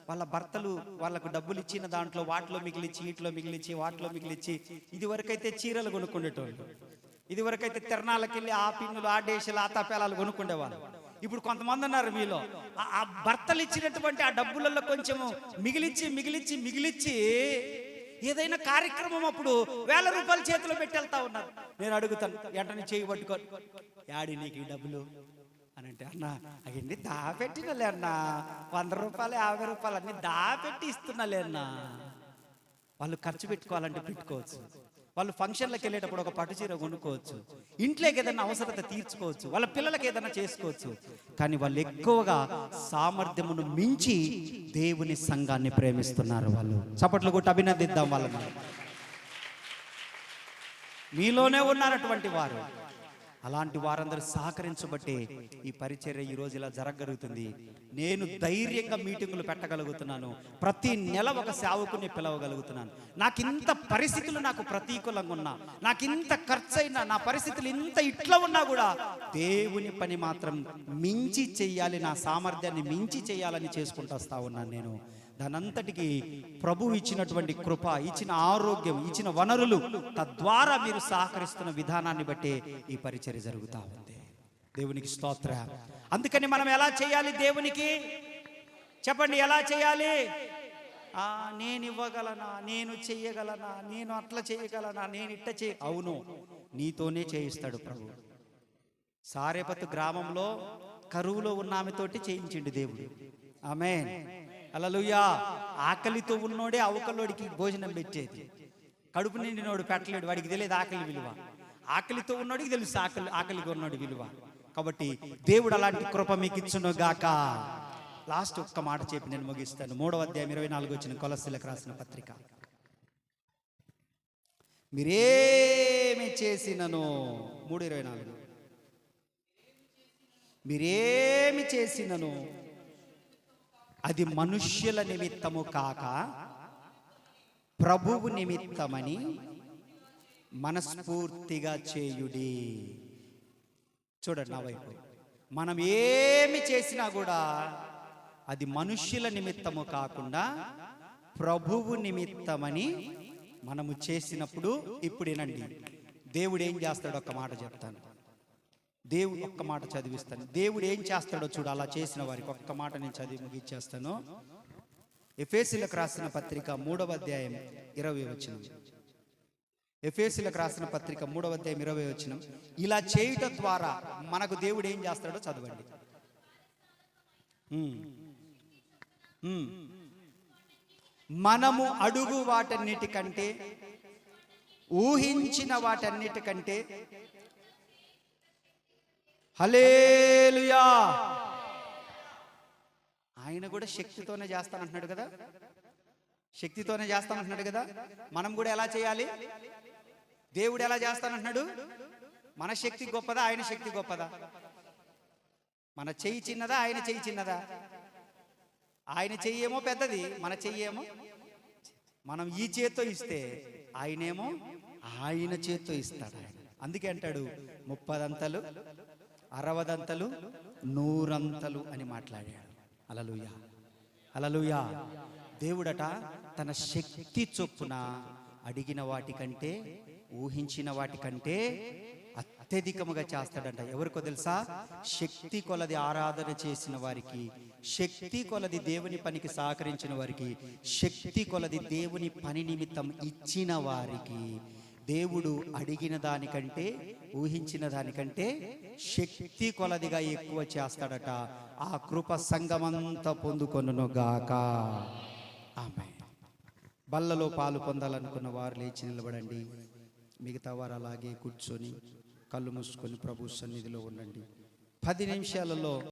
[SPEAKER 1] వాళ్ళ భర్తలు వాళ్ళకు డబ్బులు ఇచ్చిన దాంట్లో వాటిలో మిగిలిచ్చి, వీటిలో మిగిలిచ్చి, వాటిలో మిగిలిచ్చి, ఇది వరకైతే చీరలు కొనుక్కునేటోళ్ళు, ఇది వరకైతే తిరణాలకు వెళ్ళి ఆ పిన్నులు, ఆ డేషలు, ఆ తపేలాలు కొనుక్కుండేవాళ్ళు. ఇప్పుడు కొంతమంది ఉన్నారు మీలో, ఆ భర్తలు ఇచ్చినటువంటి ఆ డబ్బులలో కొంచెము మిగిలిచ్చి మిగిలిచ్చి మిగిలిచ్చి ఏదైనా కార్యక్రమం అప్పుడు ₹1000 చేతిలో పెట్టి వెళ్తా ఉన్నారు. నేను అడుగుతాను, వెంటనే చేయి పట్టుకో, యాడి నీకు ఈ డబ్బులు అని అంటే, అన్న అవన్నీ దాపెట్టినలే అన్న, ₹100, ₹50 అన్ని దాపెట్టి ఇస్తున్నాలే అన్న. వాళ్ళు ఖర్చు పెట్టుకోవాలంటే పెట్టుకోవచ్చు, వాళ్ళు ఫంక్షన్లకు వెళ్ళేటప్పుడు ఒక పట్టు చీర కొనుక్కోవచ్చు, ఇంట్లోకి ఏదైనా అవసరత తీర్చుకోవచ్చు, వాళ్ళ పిల్లలకి ఏదైనా చేసుకోవచ్చు. కానీ వాళ్ళు ఎక్కువగా సామర్థ్యమును మించి దేవుని సంఘాన్ని ప్రేమిస్తున్నారు. వాళ్ళు చప్పట్లు కొట్టి అభినందిద్దాం వాళ్ళని. మీలోనే ఉన్నారటువంటి వారు. అలాంటి వారందరూ సహకరించబట్టే ఈ పరిచర్య ఈ రోజు ఇలా జరగగలుగుతుంది. నేను ధైర్యంగా మీటింగులు పెట్టగలుగుతున్నాను, ప్రతి నెల ఒక సేవకుని పిలవగలుగుతున్నాను. నాకు ఇంత పరిస్థితులు నాకు ప్రతికూలంగా ఉన్నా, నాకు ఇంత ఖర్చు అయినా, నా పరిస్థితులు ఇంత ఇట్లా ఉన్నా కూడా దేవుని పని మాత్రం మించి చెయ్యాలి, నా సామర్థ్యాన్ని మించి చెయ్యాలని చేసుకుంటూ వస్తా ఉన్నాను నేను. దానంతటికి ప్రభు ఇచ్చినటువంటి కృప, ఇచ్చిన ఆరోగ్యం, ఇచ్చిన వనరులు, తద్వారా మీరు సహకరిస్తున్న విధానాన్ని బట్టే ఈ పరిచర్య జరుగుతూ ఉంది. దేవునికి స్తోత్ర. అందుకని మనం ఎలా చేయాలి దేవునికి? చెప్పండి, ఎలా చేయాలి? నేను ఇవ్వగలనా, నేను చెయ్యగలనా, నేను అట్లా చేయగలనా, నేను ఇట్ట అవును, నీతోనే చేయిస్తాడు ప్రభు. సారేపతు గ్రామంలో కరువులో ఉన్న ఆమెతోటి చేయించిండు దేవుడు. ఆమేన్, హల్లెలూయా. ఆకలితో ఉన్నోడే అవకలోడికి భోజనం పెట్టేది. కడుపు నిండినోడు పెట్టలేడు, వాడికి తెలియదు ఆకలి విలువ. ఆకలితో ఉన్నోడికి తెలుసు ఆకలిగా ఉన్నోడి విలువ. కాబట్టి దేవుడు అలాంటి కృప మీకు ఇచ్చును గాక. లాస్ట్ ఒక్క మాట చెప్పి నేను ముగిస్తాను. 3వ అధ్యాయం 24 వచ్చిన కొలస్సీలకు రాసిన పత్రిక. మీరేమి చేసినను, 3:24, మీరేమి చేసినను అది మనుష్యుల నిమిత్తము కాక ప్రభువు నిమిత్తమని మనస్ఫూర్తిగా చేయుడి. చూడండి నా వైపు, మనం ఏమి చేసినా కూడా అది మనుష్యుల నిమిత్తము కాకుండా ప్రభువు నిమిత్తమని మనము చేసినప్పుడు ఇప్పుడు వినండి, దేవుడు ఏం చేస్తాడో ఒక్క మాట చెప్తాను. దేవుడు ఒక్క మాట చదివిస్తాను. దేవుడు ఏం చేస్తాడో చూడు, అలా చేసిన వారికి ఒక్క మాట నేను చదివి ముగించేస్తాను. ఎఫెసీయులకు రాసిన పత్రిక 3వ అధ్యాయం 20వ వచనం. ఎఫెసీయులకు రాసిన పత్రిక 3వ అధ్యాయం 20వ వచనం. ఇలా చేయుట ద్వారా మనకు దేవుడు ఏం చేస్తాడో చదవండి. మనము అడుగు వాటన్నిటికంటే, ఊహించిన వాటన్నిటికంటే, హల్లెలూయా, ఆయన కూడా శక్తితోనే చేస్తానంటున్నాడు కదా, శక్తితోనే చేస్తానంటున్నాడు కదా. మనం కూడా ఎలా చేయాలి? దేవుడు ఎలా చేస్తానంటున్నాడు? మన శక్తి గొప్పదా, ఆయన శక్తి గొప్పదా? మన చెయ్యి చిన్నదా, ఆయన చెయ్యి చిన్నదా? ఆయన చెయ్యేమో పెద్దది, మన చెయ్యేమో. మనం ఈ చేత్తో ఇస్తే ఆయనేమో ఆయన చేత్తో ఇస్తాడు. ఆయన అందుకే అంటాడు 30 దంతలు, 60 దంతలు, 100 అంతలు అని మాట్లాడాడు. హల్లెలూయా, హల్లెలూయా. దేవుడట తన శక్తి చొప్పున అడిగిన వాటికంటే, ఊహించిన వాటికంటే అత్యధికముగా చేస్తాడంట. ఎవరికో తెలుసా? శక్తి కొలది ఆరాధన చేసిన వారికి, శక్తి కొలది దేవుని పనికి సహకరించిన వారికి, శక్తి కొలది దేవుని పని నిమిత్తం ఇచ్చిన వారికి దేవుడు అడిగిన దానికంటే, ఊహించిన దానికంటే శక్తి కొలదిగా ఎక్కువ చేస్తాడట. ఆ కృప సంఘమంతా పొందుకొనుగాక. ఆమేన్. బల్లలో పాలు పొందాలనుకున్న వారు లేచి నిలబడండి. మిగతా వారు అలాగే కూర్చొని కళ్ళు మూసుకొని ప్రభు సన్నిధిలో ఉండండి. 10 నిమిషాలలో